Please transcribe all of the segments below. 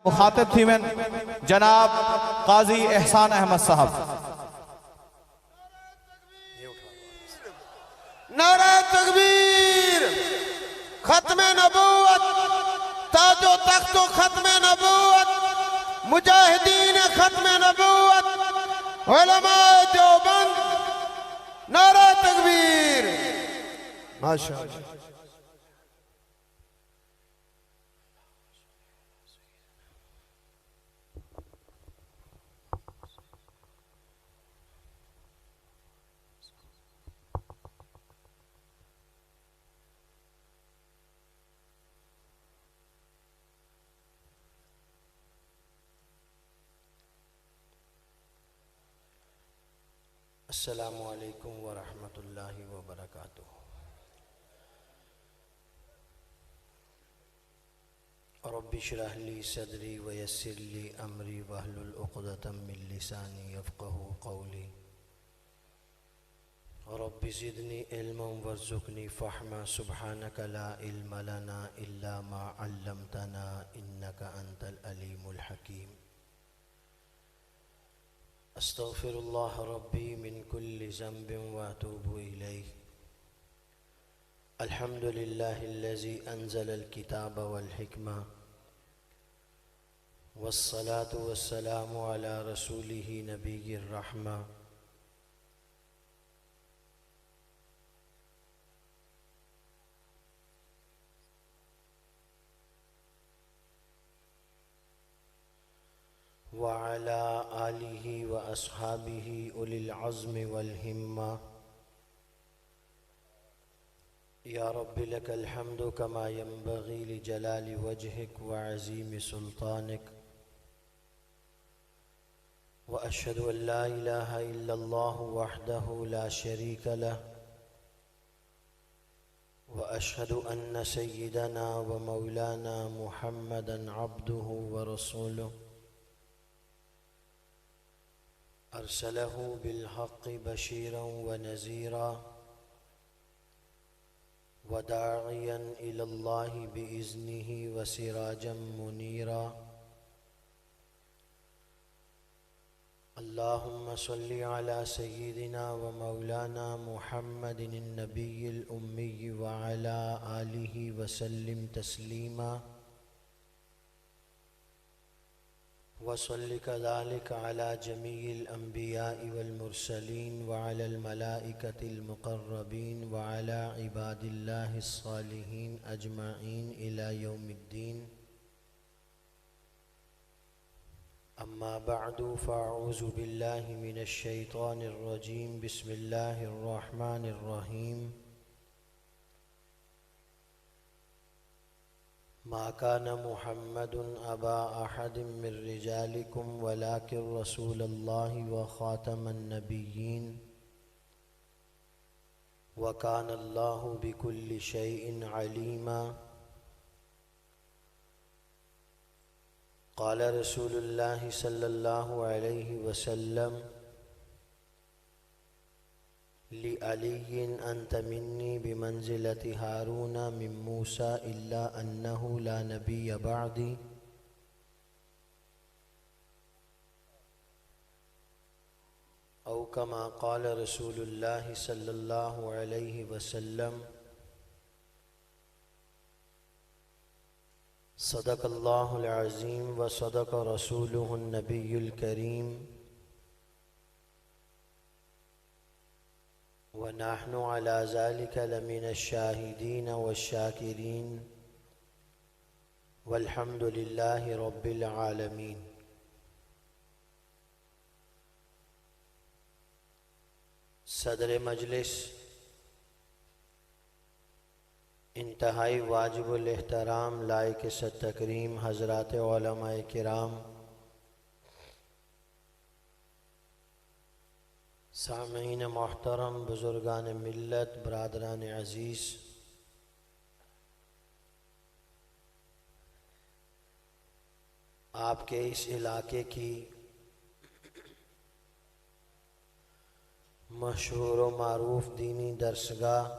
مخاطب تھی من جناب قاضی احسان احمد صاحب. نعرہ تکبیر، ختم نبوت، تاج و تخت و ختم نبوت، مجاہدین ختم نبوت، علماء دیوبند، نعرہ تکبیر. ماشاءاللہ. السلام علیکم ورحمۃ اللہ وبرکاتہ. رب اشرح لی صدری ویسر لی امری واحلل عقدۃ من لسانی یفقہوا قولی. رب زدنی علما وارزقنی فہما سبحانک لا علم لنا الا ما علمتنا انک انت العلیم الحکیم. استغفر اللہ ربی من کل ذنب واتوب الیہ. الحمد للہ الذی انزل الکتاب والحکمہ والصلاة والسلام علی رسولہ نبی الرحمہ. وعلى آلہ واصحابہ اولی العزم والہمہ. یا رب لک الحمد کما ينبغی لجلال وجہک وعظیم سلطانک. واشہد ان لا الہ الا اللہ وحدہ لا شریک لہ. واشہد ان سیدنا ومولانا محمدا عبدہ ورسولہ. ارسلہ بالحق بشیرا ونذیرا وداعیا الی اللہ باذنہ وسراجا منیرا. اللہم صل علی سیدنا ومولانا محمد النبی الامی وعلی آلہ وسلم تسلیما. وصل كذلك على جميع الأنبياء والمرسلين وعلى الملائكة المقربين وعلى عباد الله الصالحين أجمعين إلى يوم الدين. أما بعد فأعوذ بالله من الشيطان الرجيم. بسم الله الرحمن الرحيم. ما كان محمد أبا أحد من رجالكم ولكن رسول الله وخاتم النبيين وكان الله بكل شيء عليما. قال رسول الله صلى الله عليه وسلم لعلي أنت مني بمنزلة هارون من موسى إلا أنه لا نبي بعدي. أو كما قال رسول الله صلى الله عليه وسلم. صدق الله العظيم وصدق رسوله النبي الكريم. ونحن على ذلك لمن الشاهدين والشاكرين والحمد لله رب العالمين. صدر مجلس، انتہائی واجب الاحترام لائق تکریم حضرات علماء کرام، سامعین محترم، بزرگان ملت، برادران عزیز، آپ کے اس علاقے کی مشہور و معروف دینی درسگاہ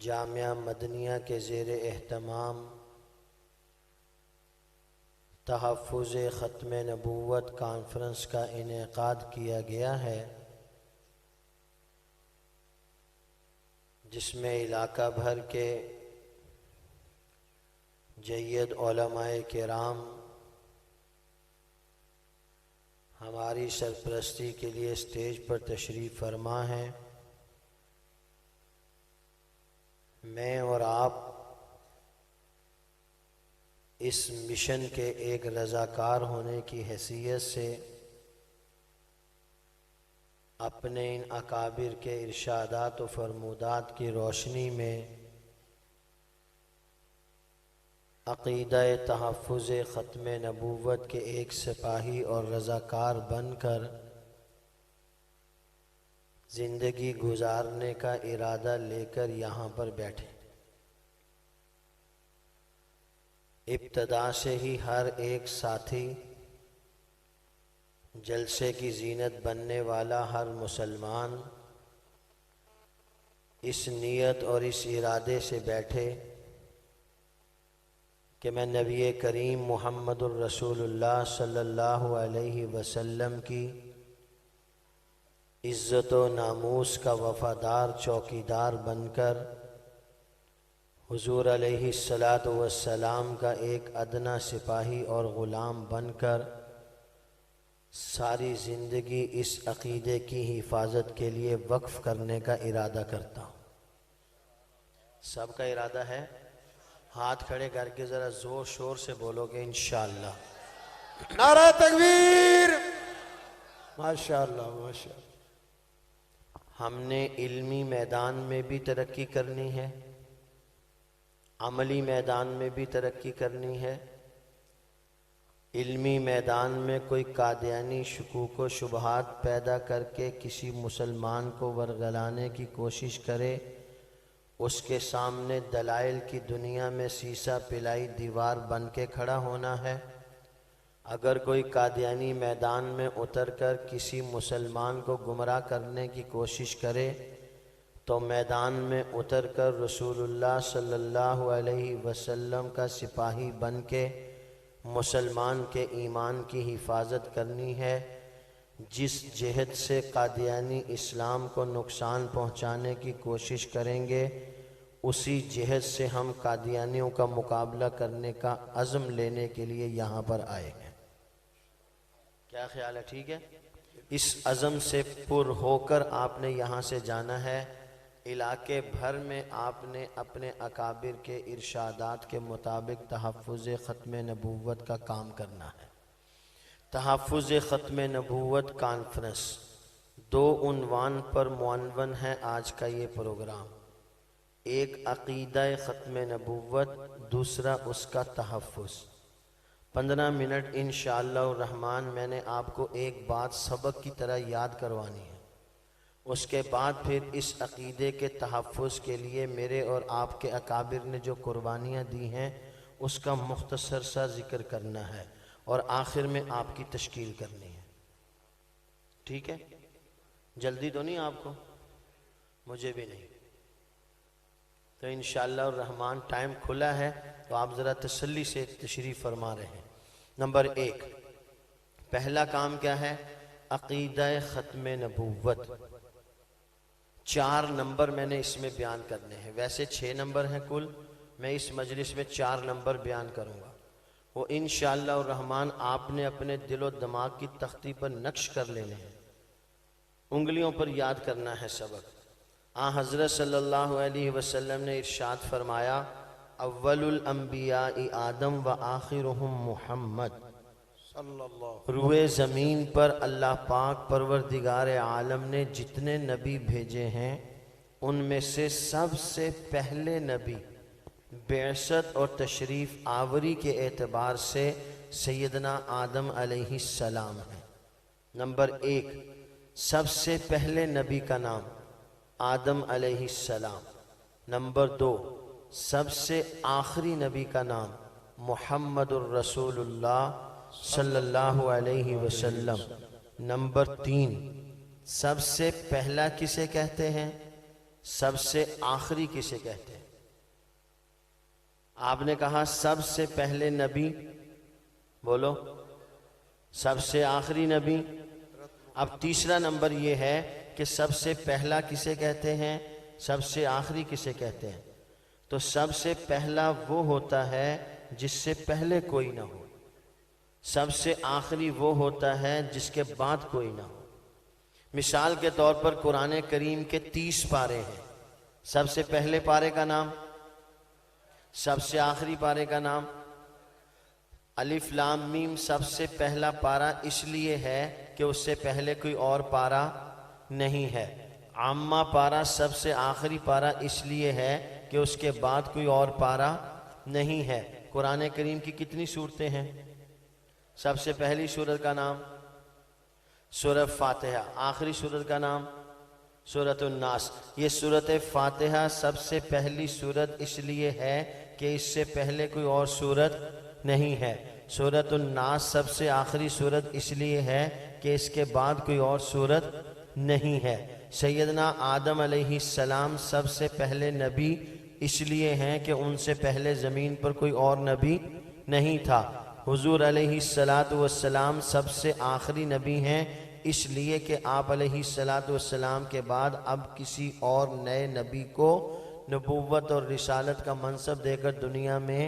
جامعہ مدنیہ کے زیر اہتمام تحفظ ختم نبوت کانفرنس کا انعقاد کیا گیا ہے، جس میں علاقہ بھر کے جید علماء کرام ہماری سرپرستی کے لیے اسٹیج پر تشریف فرما ہیں۔ میں اور آپ اس مشن کے ایک رضاکار ہونے کی حیثیت سے اپنے ان اکابر کے ارشادات و فرمودات کی روشنی میں عقیدہ تحفظ ختم نبوت کے ایک سپاہی اور رضاکار بن کر زندگی گزارنے کا ارادہ لے کر یہاں پر بیٹھے۔ ابتدا سے ہی ہر ایک ساتھی، جلسے کی زینت بننے والا ہر مسلمان اس نیت اور اس ارادے سے بیٹھے کہ میں نبی کریم محمد الرسول اللہ صلی اللہ علیہ وسلم کی عزت و ناموس کا وفادار چوکیدار بن کر حضور علیہ السلام کا ایک ادنا سپاہی اور غلام بن کر ساری زندگی اس عقیدے کی حفاظت کے لیے وقف کرنے کا ارادہ کرتا ہوں۔ سب کا ارادہ ہے؟ ہاتھ کھڑے کر کے ذرا زور شور سے بولو گے انشاءاللہ۔ نعرہ تکبیر! ماشاءاللہ ماشاءاللہ۔ ہم نے علمی میدان میں بھی ترقی کرنی ہے، عملی میدان میں بھی ترقی کرنی ہے۔ علمی میدان میں کوئی قادیانی شکوک و شبہات پیدا کر کے کسی مسلمان کو ورگلانے کی کوشش کرے، اس کے سامنے دلائل کی دنیا میں سیسا پلائی دیوار بن کے کھڑا ہونا ہے۔ اگر کوئی قادیانی میدان میں اتر کر کسی مسلمان کو گمراہ کرنے کی کوشش کرے تو میدان میں اتر کر رسول اللہ صلی اللہ علیہ وسلم کا سپاہی بن کے مسلمان کے ایمان کی حفاظت کرنی ہے۔ جس جہت سے قادیانی اسلام کو نقصان پہنچانے کی کوشش کریں گے، اسی جہت سے ہم قادیانیوں کا مقابلہ کرنے کا عزم لینے کے لیے یہاں پر آئے ہیں۔ کیا خیال ہے؟ ٹھیک ہے؟ اس عزم سے پر ہو کر آپ نے یہاں سے جانا ہے۔ علاقے بھر میں آپ نے اپنے اکابر کے ارشادات کے مطابق تحفظ ختم نبوت کا کام کرنا ہے۔ تحفظ ختم نبوت کانفرنس، دو عنوان پر معنون ہے آج کا یہ پروگرام۔ ایک عقیدہ ختم نبوت، دوسرا اس کا تحفظ۔ 15 منٹ انشاءاللہ الرحمن میں نے آپ کو ایک بات سبق کی طرح یاد کروانی ہے۔ اس کے بعد پھر اس عقیدے کے تحفظ کے لیے میرے اور آپ کے اکابر نے جو قربانیاں دی ہیں اس کا مختصر سا ذکر کرنا ہے، اور آخر میں آپ کی تشکیل کرنی ہے۔ ٹھیک ہے؟ جلدی تو نہیں آپ کو؟ مجھے بھی نہیں۔ تو انشاءاللہ الرحمن ٹائم کھلا ہے، تو آپ ذرا تسلی سے تشریف فرما رہے ہیں۔ نمبر 1، پہلا کام کیا ہے؟ عقیدہ ختم نبوت۔ 4 نمبر میں نے اس میں بیان کرنے ہیں، ویسے 6 نمبر ہیں کل، میں اس مجلس میں 4 نمبر بیان کروں گا۔ وہ انشاءاللہ الرحمن آپ نے اپنے دل و دماغ کی تختی پر نقش کر لینے ہیں، انگلیوں پر یاد کرنا ہے سبق۔ حضرت صلی اللہ علیہ وسلم نے ارشاد فرمایا، اول الانبیاء آدم و آخرهم محمد۔ روئے زمین پر اللہ پاک پروردگار عالم نے جتنے نبی بھیجے ہیں ان میں سے سب سے پہلے نبی بعثت اور تشریف آوری کے اعتبار سے سیدنا آدم علیہ السلام ہیں۔ نمبر 1، سب سے پہلے نبی کا نام آدم علیہ السلام۔ نمبر 2، سب سے آخری نبی کا نام محمد الرسول اللہ صلی اللہ علیہ وسلم۔ نمبر 3، سب سے پہلا کسے کہتے ہیں، سب سے آخری کسے کہتے ہیں؟ آپ نے کہا سب سے پہلے نبی بولو، سب سے آخری نبی۔ اب تیسرا نمبر یہ ہے کہ سب سے پہلا کسے کہتے ہیں، سب سے آخری کسے کہتے ہیں؟ تو سب سے پہلا وہ ہوتا ہے جس سے پہلے کوئی نہ ہو، سب سے آخری وہ ہوتا ہے جس کے بعد کوئی نہ ہو۔ مثال کے طور پر قرآن کریم کے 30 پارے ہیں، سب سے پہلے پارے کا نام، سب سے آخری پارے کا نام۔ الف لام میم سب سے پہلا پارا اس لیے ہے کہ اس سے پہلے کوئی اور پارا نہیں ہے۔ عامہ پارا سب سے آخری پارا اس لیے ہے کہ اس کے بعد کوئی اور پارا نہیں ہے۔ قرآن کریم کی کتنی سورتیں ہیں؟ سب سے پہلی سورت کا نام سورہ فاتحہ، آخری سورت کا نام سورۃ الناس۔ یہ سورۃ فاتحہ سب سے پہلی سورت اس لیے ہے کہ اس سے پہلے کوئی اور سورت نہیں ہے۔ سورۃ الناس سب سے آخری سورت اس لیے ہے کہ اس کے بعد کوئی اور سورت نہیں ہے۔ سیدنا آدم علیہ السلام سب سے پہلے نبی اس لیے ہیں کہ ان سے پہلے زمین پر کوئی اور نبی نہیں تھا۔ حضور علیہ السلام سب سے آخری نبی ہیں اس لیے کہ آپ علیہ السلام کے بعد اب کسی اور نئے نبی کو نبوت اور رسالت کا منصب دے کر دنیا میں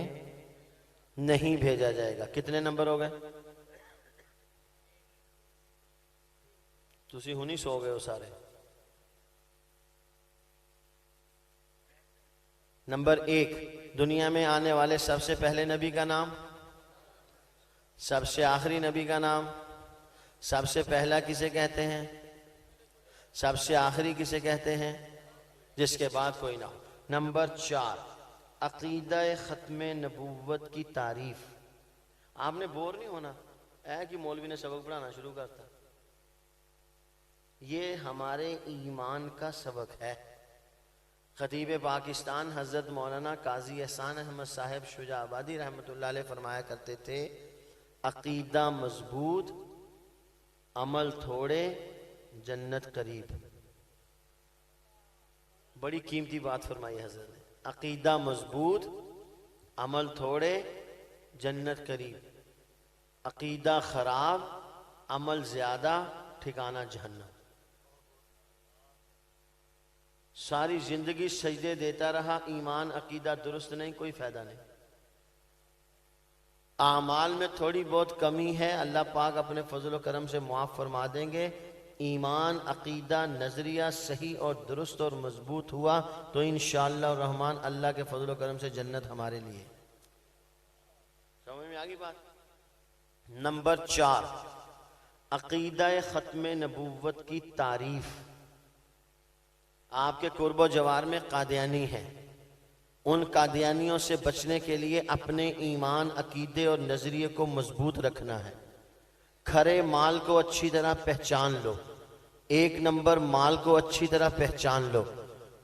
نہیں بھیجا جائے گا۔ کتنے نمبر ہو گئے؟ تسی ہونی سو گئے ہو سارے۔ نمبر 1، دنیا میں آنے والے سب سے پہلے نبی کا نام، سب سے آخری نبی کا نام، سب سے پہلا کسے کہتے ہیں، سب سے آخری کسے کہتے ہیں؟ جس کے بعد کوئی نہ ہو۔ نمبر 4، عقیدہ ختم نبوت کی تعریف۔ آپ نے بور نہیں ہونا ہے کہ مولوی نے سبق پڑھانا شروع کرتا، یہ ہمارے ایمان کا سبق ہے۔ خطیب پاکستان حضرت مولانا قاضی احسان احمد صاحب شجاع آبادی رحمۃ اللہ علیہ فرمایا کرتے تھے، عقیدہ مضبوط، عمل تھوڑے، جنت قریب۔ بڑی قیمتی بات فرمائی حضرت نے، عقیدہ مضبوط، عمل تھوڑے، جنت قریب۔ عقیدہ خراب، عمل زیادہ، ٹھکانہ جہنم۔ ساری زندگی سجدے دیتا رہا، ایمان عقیدہ درست نہیں، کوئی فائدہ نہیں۔ اعمال میں تھوڑی بہت کمی ہے، اللہ پاک اپنے فضل و کرم سے معاف فرما دیں گے۔ ایمان عقیدہ نظریہ صحیح اور درست اور مضبوط ہوا تو انشاءاللہ الرحمن اللہ کے فضل و کرم سے جنت ہمارے لیے۔ سمجھ میں آگئی بات؟ نمبر 4، عقیدہ ختم نبوت کی تعریف۔ آپ کے قرب و جوار میں قادیانی ہیں، ان قادیانیوں سے بچنے کے لیے اپنے ایمان عقیدے اور نظریے کو مضبوط رکھنا ہے۔ کھرے مال کو اچھی طرح پہچان لو، 1 نمبر مال کو اچھی طرح پہچان لو۔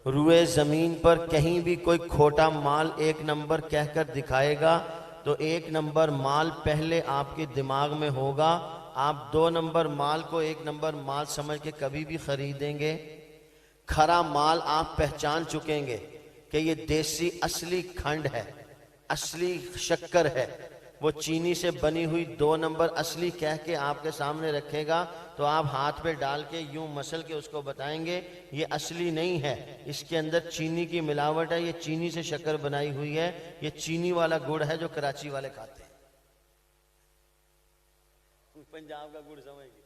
روئے زمین پر کہیں بھی کوئی کھوٹا مال 1 نمبر کہہ کر دکھائے گا تو 1 نمبر مال پہلے آپ کے دماغ میں ہوگا، آپ 2 نمبر مال کو 1 نمبر مال سمجھ کے کبھی بھی خریدیں گے۔ کھرا مال آپ پہچان چکیں گے کہ یہ دیسی اصلی کھنڈ ہے، اصلی شکر ہے، وہ چینی سے بنی ہوئی 2 نمبر اصلی کہہ کے آپ کے سامنے رکھے گا تو آپ ہاتھ پہ ڈال کے یوں مسل کے اس کو بتائیں گے یہ اصلی نہیں ہے، اس کے اندر چینی کی ملاوٹ ہے، یہ چینی سے شکر بنائی ہوئی ہے، یہ چینی والا گڑ ہے جو کراچی والے کھاتے ہیں۔ پنجاب کا گڑ سمجھ گئے،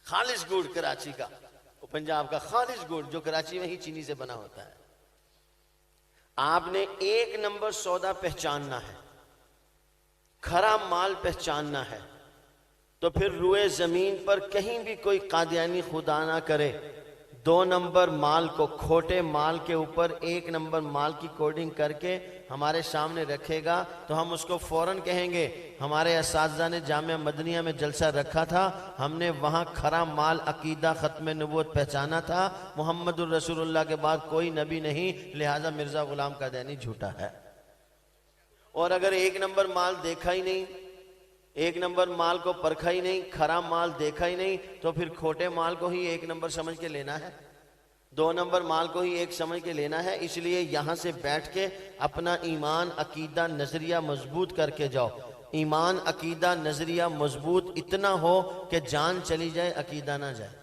خالص گڑ کراچی کا، پنجاب کا خالص گڑ جو کراچی میں ہی چینی سے بنا ہوتا ہے۔ آپ نے 1 نمبر سودا پہچاننا ہے، کھرا مال پہچاننا ہے، تو پھر روئے زمین پر کہیں بھی کوئی قادیانی خدا نہ کرے 2 نمبر مال کو کھوٹے مال کے اوپر 1 نمبر مال کی کوڈنگ کر کے ہمارے سامنے رکھے گا تو ہم اس کو فوراً کہیں گے ہمارے اساتذہ نے جامعہ مدنیہ میں جلسہ رکھا تھا، ہم نے وہاں کھرا مال عقیدہ ختم نبوت پہچانا تھا، محمد الرسول اللہ کے بعد کوئی نبی نہیں، لہٰذا مرزا غلام قادیانی جھوٹا ہے۔ اور اگر 1 نمبر مال دیکھا ہی نہیں، 1 نمبر مال کو پرکھا ہی نہیں، کھرا مال دیکھا ہی نہیں، تو پھر کھوٹے مال کو ہی 1 نمبر سمجھ کے لینا ہے۔ 2 نمبر مال کو ہی ایک سمجھ کے لینا ہے، اس لیے یہاں سے بیٹھ کے اپنا ایمان عقیدہ نظریہ مضبوط کر کے جاؤ۔ ایمان عقیدہ نظریہ مضبوط اتنا ہو کہ جان چلی جائے عقیدہ نہ جائے۔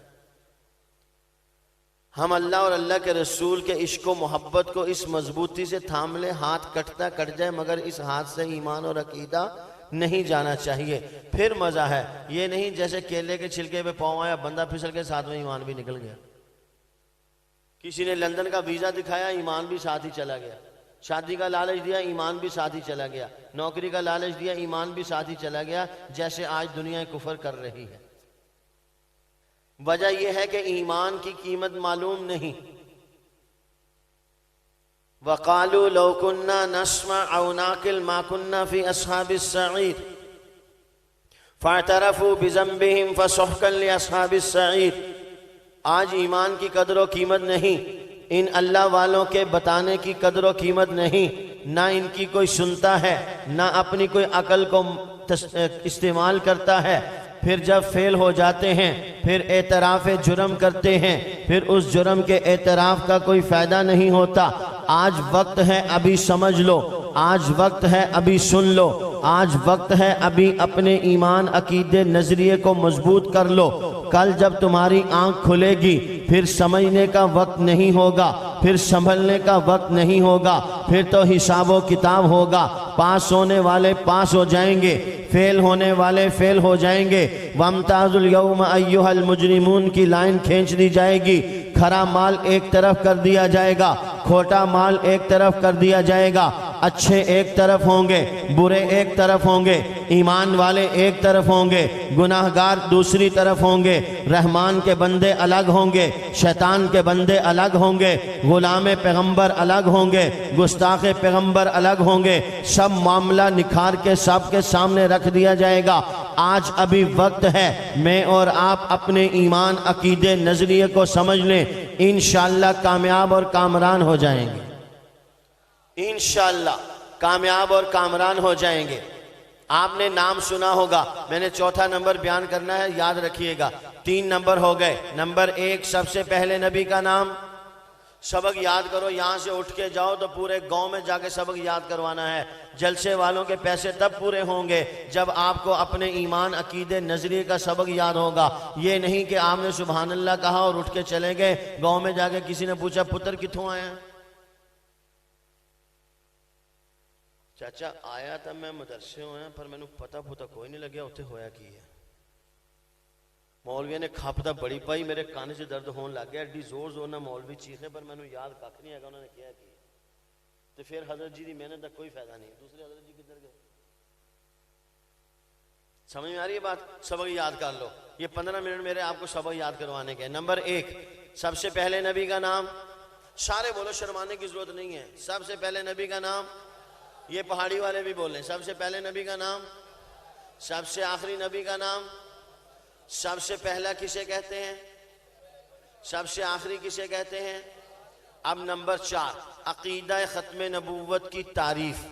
ہم اللہ اور اللہ کے رسول کے عشق و محبت کو اس مضبوطی سے تھام لیں، ہاتھ کٹتا کٹ جائے مگر اس ہاتھ سے ایمان اور عقیدہ نہیں جانا چاہیے، پھر مزہ ہے۔ یہ نہیں جیسے کیلے کے چھلکے پہ پاؤں آیا، بندہ پھسل کے ساتھ میں ایمان بھی نکل گیا۔ کسی نے لندن کا ویزا دکھایا، ایمان بھی ساتھ ہی چلا گیا۔ شادی کا لالچ دیا، ایمان بھی ساتھ ہی چلا گیا۔ نوکری کا لالچ دیا، ایمان بھی ساتھ ہی چلا گیا، جیسے آج دنیا کفر کر رہی ہے۔ وجہ یہ ہے کہ ایمان کی قیمت معلوم نہیں۔ وَقَالُوا لَوْ كُنَّا نَسْمَعُ أَوْ نَعْقِلُ مَا كُنَّا فِي أَصْحَابِ السَّعِيرِ فَاعْتَرَفُوا بِذَنبِهِمْ فَسُحْقًا لِأَصْحَابِ السَّعِيرِ۔ آج ایمان کی قدر و قیمت نہیں، ان اللہ والوں کے بتانے کی قدر و قیمت نہیں، نہ ان کی کوئی سنتا ہے، نہ اپنی کوئی عقل کو استعمال کرتا ہے۔ پھر جب فیل ہو جاتے ہیں پھر اعتراف جرم کرتے ہیں، پھر اس جرم کے اعتراف کا کوئی فائدہ نہیں ہوتا۔ آج وقت ہے ابھی سمجھ لو، آج وقت ہے ابھی سن لو، آج وقت ہے ابھی اپنے ایمان عقیدے نظریے کو مضبوط کر لو۔ کل جب تمہاری آنکھ کھلے گی پھر سمجھنے کا وقت نہیں ہوگا، پھر سنبھلنے کا وقت نہیں ہوگا، پھر تو حساب و کتاب ہوگا۔ پاس ہونے والے پاس ہو جائیں گے، فیل ہونے والے فیل ہو جائیں گے۔ وَامْتَازُوا الْيَوْمَ أَيُّهَا الْمُجْرِمُونَ کی لائن کھینچ دی جائے گی، کھرا مال ایک طرف کر دیا جائے گا، کھوٹا مال ایک طرف کر دیا جائے گا، اچھے ایک طرف ہوں گے، برے ایک طرف ہوں گے، ایمان والے ایک طرف ہوں گے، گناہگار دوسری طرف ہوں گے، رحمان کے بندے الگ ہوں گے، شیطان کے بندے الگ ہوں گے، غلام پیغمبر الگ ہوں گے، گستاخ پیغمبر الگ ہوں گے۔ سب معاملہ نکھار کے سب کے سامنے رکھ دیا جائے گا۔ آج ابھی وقت ہے میں اور آپ اپنے ایمان عقیدے نظریے کو سمجھ لیں، انشاءاللہ کامیاب اور کامران ہو جائیں گے، انشاءاللہ کامیاب اور کامران ہو جائیں گے۔ آپ نے نام سنا ہوگا، میں نے 4تھا نمبر بیان کرنا ہے، یاد رکھیے گا۔ 3 نمبر ہو گئے۔ نمبر 1 سب سے پہلے نبی کا نام، سبق یاد کرو، یہاں سے اٹھ کے جاؤ تو پورے گاؤں میں جا کے سبق یاد کروانا ہے۔ جلسے والوں کے پیسے تب پورے ہوں گے جب آپ کو اپنے ایمان عقیدے نظریے کا سبق یاد ہوگا۔ یہ نہیں کہ آپ نے سبحان اللہ کہا اور اٹھ کے چلے گئے، گاؤں میں جا کے کسی نے پوچھا پتر کتھوں آیا؟ چاچا آیا تھا میں مدرسے ہویا پر میں نے پتہ کوئی نہیں لگیا اتھے ہویا کی ہے۔ مولوی نے کھاپتا بڑی پائی، میرے کانے سے درد ہون لگ گیا، ایڈی زور نہ مولوی چیخے پر میں نے یاد کاک نہیں آگا انہوں نے کیا کی۔ تو پھر حضرت جی دی محنت کا کوئی فائدہ نہیں۔ دوسرے حضرت جی کدھر گئے؟ سمجھ میں آ رہی ہے بات؟ سبق یاد کر لو، یہ 15 منٹ میرے آپ کو سبق یاد کروانے کے۔ نمبر 1 سب سے پہلے نبی کا نام، سارے بولو، شرمانے کی ضرورت نہیں ہے۔ سب سے پہلے نبی کا نام، یہ پہاڑی والے بھی بولیں، سب سے پہلے نبی کا نام، سب سے آخری نبی کا نام، سب سے پہلا کسے کہتے ہیں، سب سے آخری کسے کہتے ہیں۔ اب نمبر 4 عقیدہ ختم نبوت کی تعریف،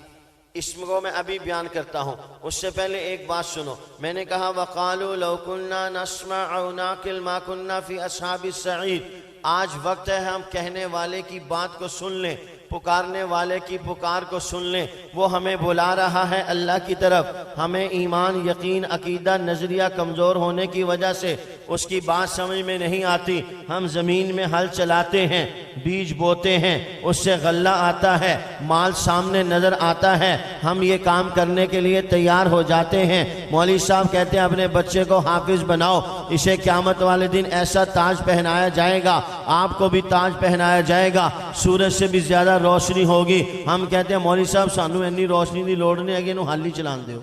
اس کو میں ابھی بیان کرتا ہوں۔ اس سے پہلے ایک بات سنو، میں نے کہا وَقَالُوا لَوْ كُنَّا نَسْمَعُ أَوْ نَعْقِلُ مَا كُنَّا فِي أَصْحَابِ السَّعِيرِ۔ آج وقت ہے ہم کہنے والے کی بات کو سن لیں، پکارنے والے کی پکار کو سن لیں۔ وہ ہمیں بلا رہا ہے اللہ کی طرف۔ ہمیں ایمان یقین عقیدہ نظریہ کمزور ہونے کی وجہ سے اس کی بات سمجھ میں نہیں آتی۔ ہم زمین میں ہل چلاتے ہیں، بیج بوتے ہیں، اس سے غلہ آتا ہے، مال سامنے نظر آتا ہے، ہم یہ کام کرنے کے لیے تیار ہو جاتے ہیں۔ مولوی صاحب کہتے ہیں اپنے بچے کو حافظ بناؤ، اسے قیامت والے دن ایسا تاج پہنایا جائے گا، آپ کو بھی تاج پہنایا جائے گا، سورج سے بھی زیادہ روشنی ہوگی۔ ہم کہتے ہیں مولوی صاحب سانو اینی روشنی دی لوڑ نہیں ہے کہ انہوں حال ہی چلان دیو،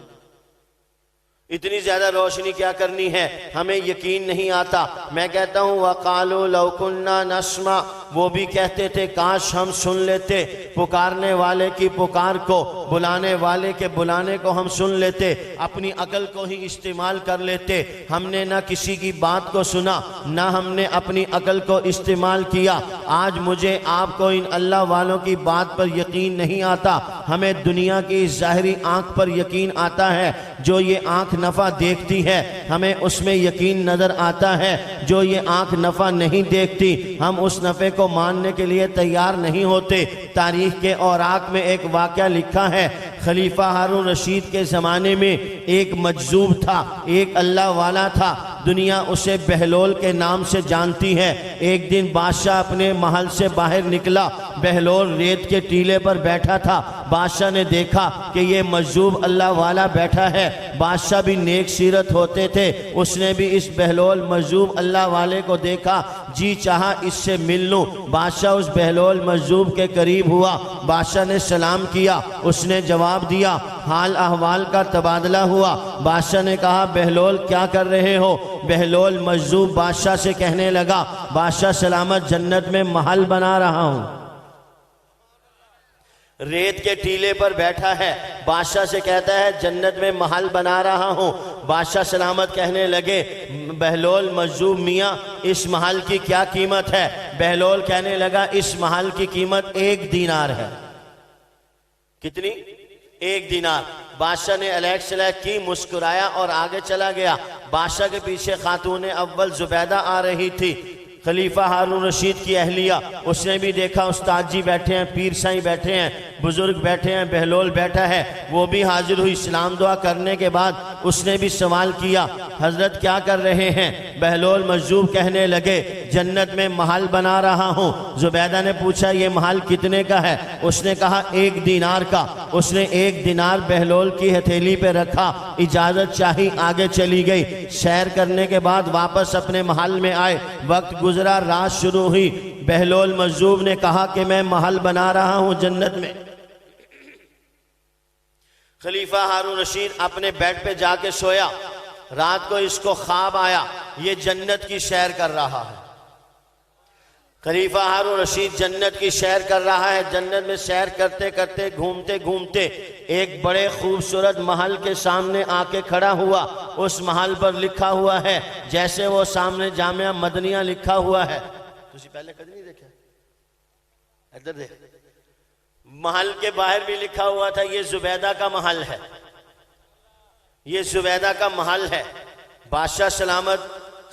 اتنی زیادہ روشنی کیا کرنی ہے، ہمیں یقین نہیں آتا۔ میں کہتا ہوں وَقَالُوا لَوْ كُنَّا نَسْمَعُ، وہ بھی کہتے تھے کاش ہم سن لیتے، پکارنے والے کی پکار کو، بلانے والے کے بلانے کو ہم سن لیتے، اپنی عقل کو ہی استعمال کر لیتے۔ ہم نے نہ کسی کی بات کو سنا، نہ ہم نے اپنی عقل کو استعمال کیا۔ آج مجھے آپ کو ان اللہ والوں کی بات پر یقین نہیں آتا، ہمیں دنیا کی ظاہری آنکھ پر یقین آتا ہے، جو یہ آنکھ نفع دیکھتی ہے ہمیں اس میں یقین نظر آتا ہے، جو یہ آنکھ نفع نہیں دیکھتی ہم اس نفع کو ماننے کے لیے تیار نہیں ہوتے۔ تاریخ کے اوراق میں ایک واقعہ لکھا ہے، خلیفہ ہارون رشید کے زمانے میں ایک مجذوب تھا، ایک اللہ والا تھا، دنیا اسے بہلول کے نام سے جانتی ہے۔ ایک دن بادشاہ اپنے محل سے باہر نکلا، بہلول ریت کے ٹیلے پر بیٹھا تھا۔ بادشاہ نے دیکھا کہ یہ مجذوب اللہ والا بیٹھا ہے، بادشاہ بھی نیک سیرت ہوتے تھے، اس نے بھی اس بہلول مجذوب اللہ والے کو دیکھا، جی چاہا اس سے مل لوں۔ بادشاہ اس بہلول مجذوب کے قریب ہوا، بادشاہ نے سلام کیا، اس نے جواب دیا، حال احوال کا تبادلہ ہوا۔ بادشاہ نے کہا بہلول کیا کر رہے ہو؟ بہلول مجذوب بادشاہ سے کہنے لگا، بادشاہ سلامت جنت میں محل بنا رہا ہوں۔ ریت کے ٹیلے پر بیٹھا ہے، بادشاہ سے کہتا ہے جنت میں محل بنا رہا ہوں۔ بادشاہ سلامت کہنے لگے بہلول مجذوب میاں اس محل کی کیا قیمت ہے؟ بہلول کہنے لگا اس محل کی قیمت 1 دینار ہے۔ کتنی؟ 1 دینار۔ بادشاہ نے علیک سلیک کی، مسکرایا اور آگے چلا گیا۔ بادشاہ کے پیچھے خاتون اول زبیدہ آ رہی تھی، خلیفہ ہارون رشید کی اہلیہ۔ اس نے بھی دیکھا استاد جی بیٹھے ہیں، پیر سائیں بیٹھے ہیں، بزرگ بیٹھے ہیں، بہلول بیٹھا ہے، وہ بھی حاضر ہوئی۔ سلام دعا کرنے کے بعد اس نے بھی سوال کیا، حضرت کیا کر رہے ہیں؟ بہلول مجذوب کہنے لگے جنت میں محل بنا رہا ہوں۔ زبیدہ نے پوچھا یہ محل کتنے کا ہے؟ اس نے کہا 1 دینار کا۔ اس نے 1 دینار بہلول کی ہتھیلی پہ رکھا، اجازت چاہی، آگے چلی گئی۔ سیر کرنے کے بعد واپس اپنے محل میں آئے، وقت گزرا، رات شروع ہوئی۔ بہلول مجذوب نے کہا کہ میں محل بنا رہا ہوں جنت میں۔ خلیفہ ہارون رشید اپنے بیڈ پہ جا کے سویا، رات کو اس کو خواب آیا یہ جنت کی سیر کر رہا ہے۔ خلیفہ ہارون رشید جنت کی سیر کر رہا ہے، جنت میں سیر کرتے کرتے گھومتے گھومتے ایک بڑے خوبصورت محل کے سامنے آ کے کھڑا ہوا۔ اس محل پر لکھا ہوا ہے جیسے وہ سامنے جامعہ مدنیہ لکھا ہوا ہے، تسی پہلے کدی نہیں دیکھا؟ ادھر دیکھ، محل کے باہر بھی لکھا ہوا تھا یہ زبیدہ کا محل ہے، یہ زبیدہ کا محل ہے۔ بادشاہ سلامت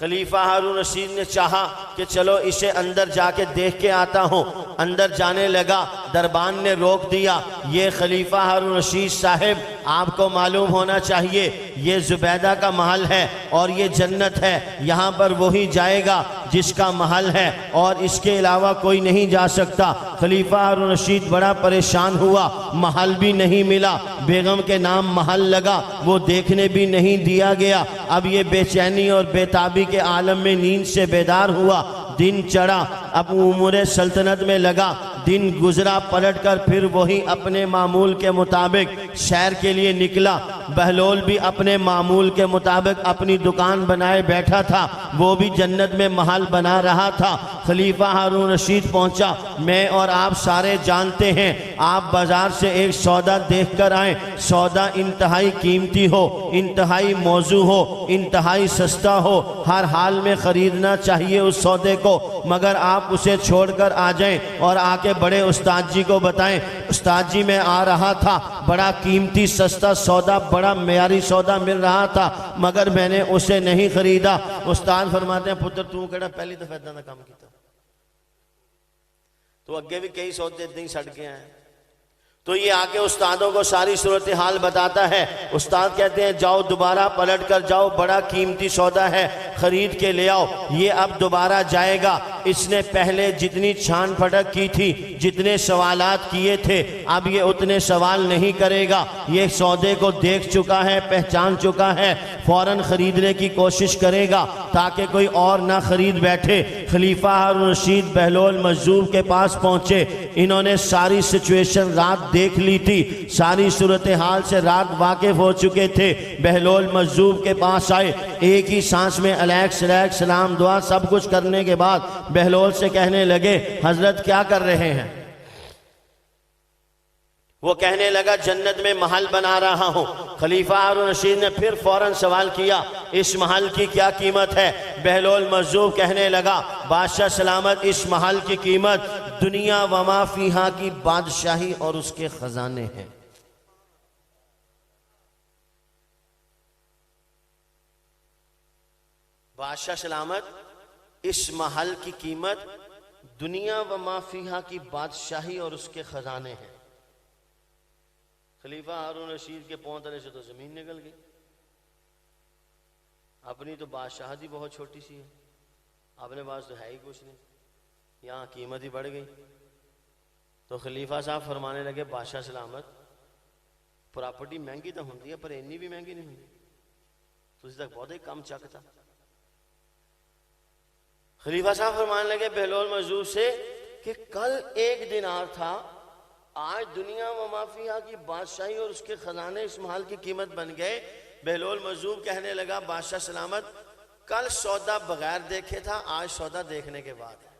خلیفہ ہارون رشید نے چاہا کہ چلو اسے اندر جا کے دیکھ کے آتا ہوں۔ اندر جانے لگا، دربان نے روک دیا، یہ خلیفہ ہارون رشید صاحب آپ کو معلوم ہونا چاہیے یہ زبیدہ کا محل ہے اور یہ جنت ہے، یہاں پر وہی جائے گا جس کا محل ہے اور اس کے علاوہ کوئی نہیں جا سکتا۔ خلیفہ ہارون رشید بڑا پریشان ہوا، محل بھی نہیں ملا، بیگم کے نام محل لگا وہ دیکھنے بھی نہیں دیا گیا۔ اب یہ بے چینی اور بے تابی کے عالم میں نیند سے بیدار ہوا، دن چڑھا، اب امور سلطنت میں لگا، دن گزرا، پلٹ کر پھر وہی اپنے معمول کے مطابق سیر کے لیے نکلا۔ بہلول بھی اپنے معمول کے مطابق اپنی دکان بنائے بیٹھا تھا، وہ بھی جنت میں محل بنا رہا تھا۔ خلیفہ ہارون رشید پہنچا، میں اور آپ سارے جانتے ہیں آپ بازار سے ایک سودا دیکھ کر آئیں، سودا انتہائی قیمتی ہو، انتہائی موزوں ہو، انتہائی سستا ہو، ہر حال میں خریدنا چاہیے اس سودے کو، مگر آپ اسے چھوڑ کر آ جائیں اور آ کے بڑے استاد جی کو بتائیں استاد جی میں آ رہا تھا، بڑا قیمتی سستا سودا، بڑا معیاری سودا مل رہا تھا مگر میں نے اسے نہیں خریدا۔ استاد فرماتے ہیں پتر تو کہڑا پہلی دفعہ اتنا کام کیتا، تو اگے بھی کئی سودے اتنے ہی سڑ کے ہیں۔ تو یہ آ کے استادوں کو ساری صورتحال بتاتا ہے، استاد کہتے ہیں جاؤ دوبارہ پلٹ کر جاؤ، بڑا قیمتی سودا ہے خرید کے لے آؤ۔ یہ اب دوبارہ جائے گا، اس نے پہلے جتنی چھان پھٹک کی تھی، جتنے سوالات کیے تھے، اب یہ اتنے سوال نہیں کرے گا، یہ سودے کو دیکھ چکا ہے، پہچان چکا ہے، فوراً خریدنے کی کوشش کرے گا تاکہ کوئی اور نہ خرید بیٹھے۔ خلیفہ ہارون رشید بہلول مجذوب کے پاس پہنچے، انہوں نے ساری سچویشن رات دیکھ لی تھی، ساری صورتحال سے رات واقف ہو چکے تھے۔ بہلول مجذوب کے پاس آئے، ایک ہی سانس میں علیک سلیک سلام دعا سب کچھ کرنے کے بعد بہلول سے کہنے لگے حضرت کیا کر رہے ہیں؟ وہ کہنے لگا جنت میں محل بنا رہا ہوں۔ خلیفہ ہارون رشید نے پھر فوراً سوال کیا اس محل کی کیا قیمت ہے؟ بہلول مجذوب کہنے لگا بادشاہ سلامت اس محل کی قیمت دنیا وما فیہا کی بادشاہی اور اس کے خزانے ہیں۔ بادشاہ سلامت اس محل کی قیمت دنیا وما فیہا کی بادشاہی اور اس کے خزانے ہیں۔ خلیفہ ہارون رشید کے پاؤں تلے سے تو زمین نکل گئی، اپنی تو بادشاہت ہی بہت چھوٹی سی ہے، اپنے پاس تو ہے ہی کچھ نہیں، یہاں قیمت ہی بڑھ گئی۔ تو خلیفہ صاحب فرمانے لگے بادشاہ سلامت پراپرٹی مہنگی تو ہوتی ہے پر اتنی بھی مہنگی نہیں ہوتی، تو اس تک بہت ہی کم چکتا۔ خلیفہ صاحب فرمانے لگے بہلول مجذوب سے کہ کل ایک دینار تھا، آج دنیا و ما فیہا کی بادشاہی اور اس کے خزانے اس محل کی قیمت بن گئے۔ بہلول مجذوب کہنے لگا بادشاہ سلامت کل سودا بغیر دیکھے تھا، آج سودا دیکھنے کے بعد ہے۔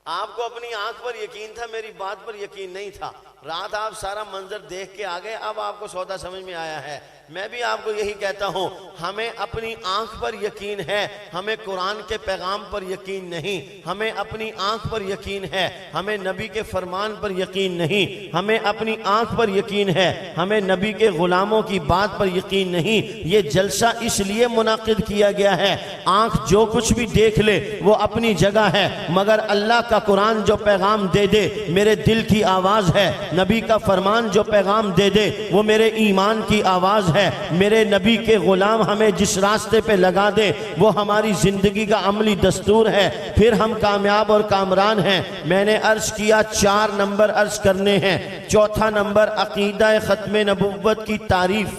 آپ کو اپنی آنکھ پر یقین تھا، میری بات پر یقین نہیں تھا، رات آپ سارا منظر دیکھ کے آگئے، اب آپ کو سودا سمجھ میں آیا ہے۔ میں بھی آپ کو یہی کہتا ہوں، ہمیں اپنی آنکھ پر یقین ہے، ہمیں قرآن کے پیغام پر یقین نہیں، ہمیں اپنی آنکھ پر یقین ہے، ہمیں نبی کے فرمان پر یقین نہیں، ہمیں اپنی آنکھ پر یقین ہے، ہمیں نبی کے غلاموں کی بات پر یقین نہیں۔ یہ جلسہ اس لیے منعقد کیا گیا ہے، آنکھ جو کچھ بھی دیکھ لے وہ اپنی جگہ ہے، مگر اللہ کا قرآن جو پیغام دے دے میرے دل کی آواز ہے، نبی کا فرمان جو پیغام دے دے وہ میرے ایمان کی آواز ہے، میرے نبی کے غلام ہمیں جس راستے پہ لگا دے وہ ہماری زندگی کا عملی دستور ہے، پھر ہم کامیاب اور کامران ہیں۔ میں نے عرض کیا 4 نمبر عرض کرنے ہیں۔ چوتھا نمبر عقیدہ ختم نبوت کی تعریف،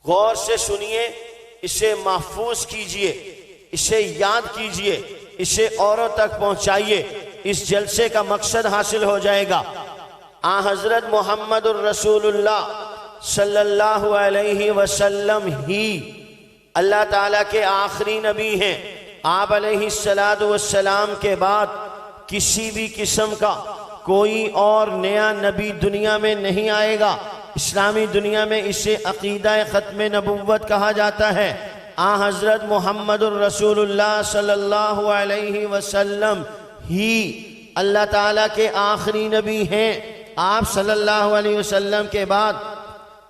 غور سے سنیے، اسے محفوظ کیجئے، اسے یاد کیجئے، اسے اوروں تک پہنچائیے، اس جلسے کا مقصد حاصل ہو جائے گا۔ حضرت محمد الرسول اللہ صلی اللہ علیہ وسلم ہی اللہ تعالیٰ کے آخری نبی ہیں۔ آپ علیہ السلام کے بعد کسی بھی قسم کا کوئی اور نیا نبی دنیا میں نہیں آئے گا۔ اسلامی دنیا میں اسے عقیدہ ختم نبوت کہا جاتا ہے۔ حضرت محمد الرسول اللہ صلی اللہ علیہ وسلم ہی اللہ تعالیٰ کے آخری نبی ہیں۔ آپ صلی اللہ علیہ وسلم کے بعد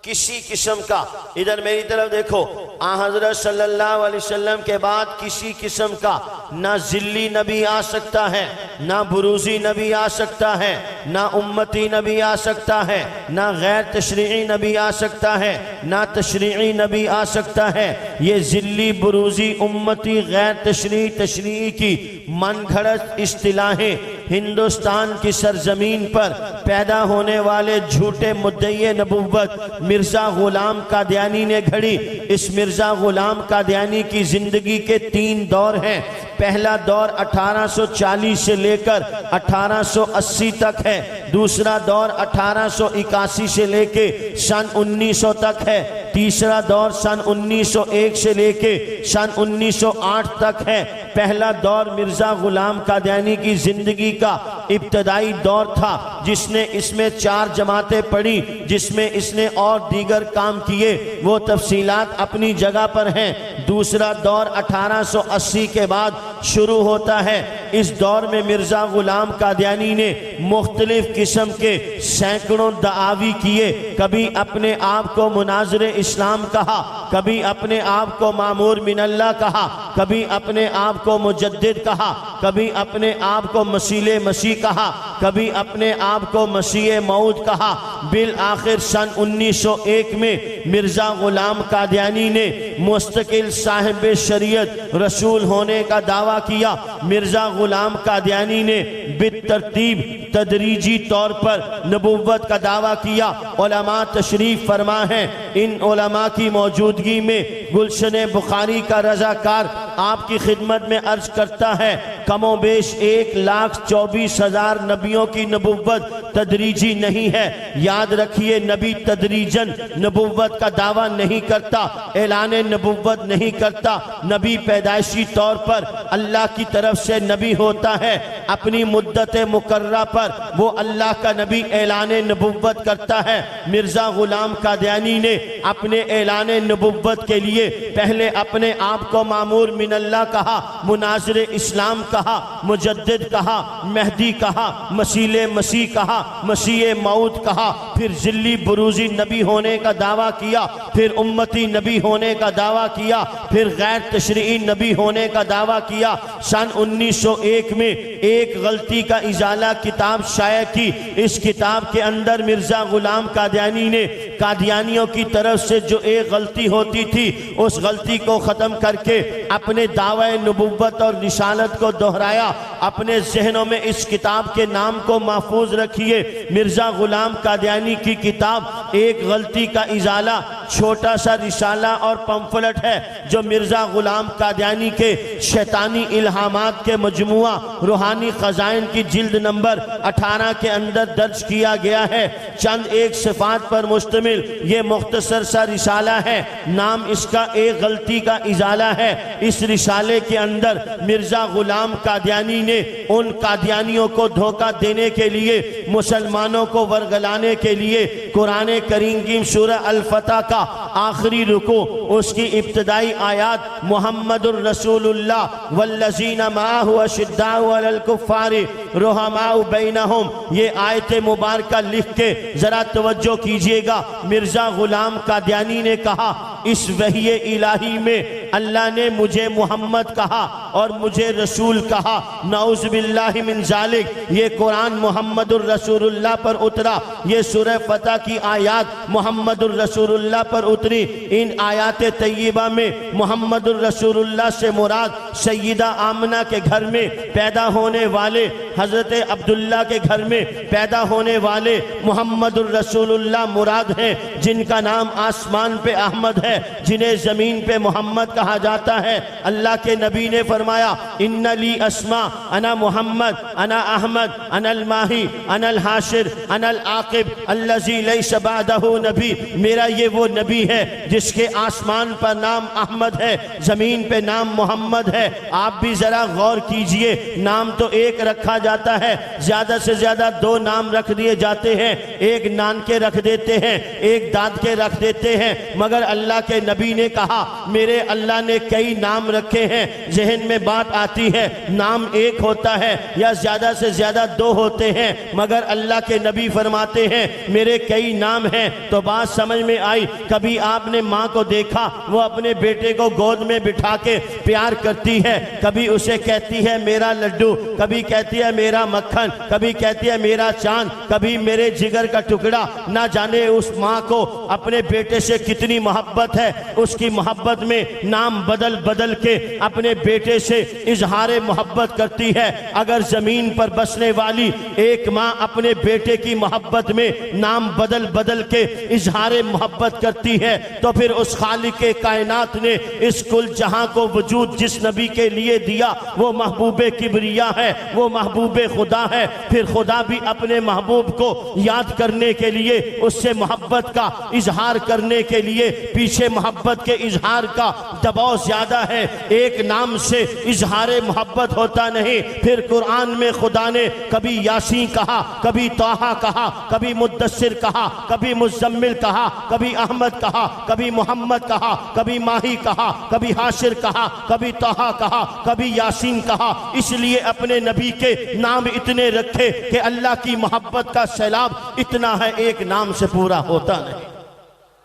کسی قسم کا، ادھر میری طرف دیکھو، حضرت صلی اللہ علیہ وسلم کے بعد کسی قسم کا نہ ذلی نبی آ سکتا ہے، نہ بروزی نبی آ سکتا ہے، نہ امتی نبی آ سکتا ہے، نہ غیر تشریعی نبی آ سکتا ہے، نہ تشریعی نبی آ سکتا ہے۔ یہ ذلی، بروزی، امتی، غیر تشریعی کی من گھڑت اصطلاحیں ہندوستان کی سرزمین پر پیدا ہونے والے جھوٹے مدعی نبوت مرزا غلام قادیانی نے گھڑی۔ اس مرزا غلام قادیانی کی زندگی کے 3 دور ہیں۔ پہلا دور 1840 سے لے کر 1880 تک ہے، دوسرا دور 1881 سے لے کے سن 1900 تک ہے، تیسرا دور سن 1901 سے لے کے سن 1908 تک ہے۔ پہلا دور مرزا غلام قادیانی کی زندگی کا ابتدائی دور تھا، جس نے اس میں 4 جماعتیں پڑھی، جس میں اس نے اور دیگر کام کیے، وہ تفصیلات اپنی جگہ پر ہیں۔ دوسرا دور 1880 کے بعد شروع ہوتا ہے۔ اس دور میں مرزا غلام قادیانی نے مختلف قسم کے سینکڑوں دعاوی کیے، کبھی اپنے آپ کو مناظر اسلام کہا، کبھی اپنے آپ کو مامور من اللہ کہا، کبھی اپنے آپ کو مجدد کہا، کبھی اپنے آپ کو مسیح مسیح کہا، کبھی اپنے آپ کو مسیح موعود کہا۔ بالآخر سن 1901 میں مرزا غلام قادیانی نے مستقل صاحب شریعت رسول ہونے کا دعویٰ کیا۔ مرزا غلام قادیانی نے بالترتیب تدریجی طور پر نبوت کا دعویٰ کیا۔ علماء تشریف فرما ہیں، ان علماء کی موجودگی میں گلشن بخاری کا رضاکار آپ کی خدمت میں عرض کرتا ہے، کم و بیش 1,24,000 نبیوں کی نبوت تدریجی نہیں ہے۔ یاد رکھیے نبی تدریجن نبوت کا دعویٰ نہیں کرتا، اعلان نبوت نہیں کرتا۔ نبی پیدائشی طور پر اللہ کی طرف سے نبی ہوتا ہے، اپنی مدت مقررہ پر وہ اللہ کا نبی اعلان نبوت کرتا ہے۔ مرزا غلام قادیانی نے اپنے اعلان نبوت کے لیے پہلے اپنے آپ کو مامور من اللہ کہا، مناظر اسلام کہا، مجدد کہا، مہدی کہا، مسیح کہا، مسیح موعود کہا، پھر ذلی بروزی نبی ہونے کا دعویٰ کیا، پھر امتی نبی ہونے کا دعویٰ کیا، پھر غیر تشریعی نبی ہونے کا دعویٰ کیا۔ سن 1901 میں ایک غلطی کا ازالہ کتاب شائع کی۔ اس کتاب کے اندر مرزا غلام قادیانی نے قادیانیوں کی طرف سے جو ایک غلطی ہوتی تھی اس غلطی کو ختم کر کے اپنے دعوی نبوت اور رسالت کو دہرایا۔ اپنے ذہنوں میں اس کتاب کے نام کو محفوظ رکھیے، مرزا غلام قادیانی کی کتاب ایک غلطی کا ازالہ، چھوٹا سا رسالہ اور پمفلٹ ہے جو مرزا غلام قادیانی کے شیطانی الہامات کے مجموعہ روحانی خزائن کی جلد نمبر 18 کے اندر درج کیا گیا ہے۔ چند ایک صفات پر مشتمل یہ مختصر سا رسالہ ہے، نام اس کا ایک غلطی کا ازالہ ہے۔ اس رسالے کے اندر مرزا غلام قادیانی نے ان قادیانیوں کو دھوکہ دینے کے لیے، مسلمانوں کو ورگلانے کے لیے قرآن کریم کی سورہ الفتح کا آخری رکوع، اس کی ابتدائی آیات محمد الرسول اللہ والذین معہ اشداء علی الکفار رحماء بینہم، یہ آیت مبارکہ لکھ کے ذرا توجہ کیجئے گا۔ مرزا غلام قادیانی نے کہا اس وحی الہی میں اللہ نے مجھے محمد کہا اور مجھے رسول کہا، نعوذ باللہ من ذالک۔ یہ قرآن محمد الرسول اللہ پر اترا، یہ سورہ فتح کی آیات محمد الرسول اللہ پر اتری۔ ان آیات طیبہ میں محمد الرسول اللہ سے مراد سیدہ آمنہ کے گھر میں پیدا ہونے والے حضرت عبداللہ کے گھر میں پیدا ہونے والے محمد الرسول اللہ مراد ہیں، جن کا نام آسمان پہ احمد ہے، جنہیں زمین پہ محمد کہا جاتا ہے۔ اللہ کے نبی نے فرمایا ان لی اسماء، انا محمد، انا احمد، انا الماہی، انا الحاشر، انا العاقب الذی لیس بعدہ نبی۔ میرا یہ وہ نبی ہے جس کے آسمان پر نام احمد ہے، زمین پہ نام محمد ہے۔ آپ بھی ذرا غور کیجئے، نام تو ایک رکھا جاتا ہے، زیادہ سے زیادہ 2 نام رکھ دیے جاتے ہیں، ایک نان کے رکھ دیتے ہیں، ایک داد کے رکھ دیتے ہیں، مگر اللہ کے نبی نے کہا میرے اللہ نے کئی نام رکھے ہیں۔ ذہن میں بات آتی ہے نام ایک ہوتا ہے یا زیادہ سے زیادہ 2 ہوتے ہیں، مگر اللہ کے نبی فرماتے ہیں میرے کئی نام ہیں۔ تو بات سمجھ میں آئی۔ کبھی آپ نے ماں کو دیکھا وہ اپنے بیٹے کو گود میں بٹھا کے پیار کرتی ہے، کبھی اسے کہتی ہے میرا لڈو، کبھی کہتی ہے میرا مکھن، کبھی کہتی ہے میرا چاند، کبھی میرے جگر کا ٹکڑا۔ نہ جانے اس ماں کو اپنے بیٹے سے کتنی محبت ہے، اس کی محبت میں نام بدل بدل کے اپنے بیٹے سے اظہار محبت کرتی ہے۔ اگر زمین پر بسنے والی ایک ماں اپنے بیٹے کی محبت میں نام بدل بدل کے اظہار محبت کرتی ہے تو پھر اس خالق کائنات نے اس کل جہاں کو وجود جس نبی کے لیے دیا وہ محبوب کبریا ہے، وہ محبوب خدا ہے۔ پھر خدا بھی اپنے محبوب کو یاد کرنے کے لیے، اس سے محبت کا اظہار کرنے کے لیے پیچھے محبت کے اظہار کا دباؤ زیادہ ہے، ایک نام سے اظہار محبت ہوتا نہیں۔ پھر قرآن میں خدا نے کبھی یاسین کہا، کبھی طٰہٰ کہا، کبھی مدثر کہا، کبھی مزمل کہا، کبھی احمد کہا، کبھی محمد کہا، کبھی ماہی کہا، کبھی حاشر کہا، کبھی طٰہٰ کہا، کبھی یاسین کہا۔ اس لیے اپنے نبی کے نام اتنے رکھے کہ اللہ کی محبت کا سیلاب اتنا ہے، ایک نام سے پورا ہوتا نہیں۔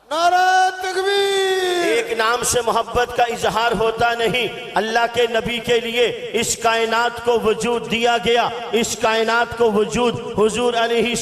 نعرہ تکبیر! ایک نام سے محبت کا اظہار ہوتا نہیں۔ اللہ کے نبی کے لیے اس کائنات کو وجود دیا گیا، اس کائنات کو وجود حضور علیہ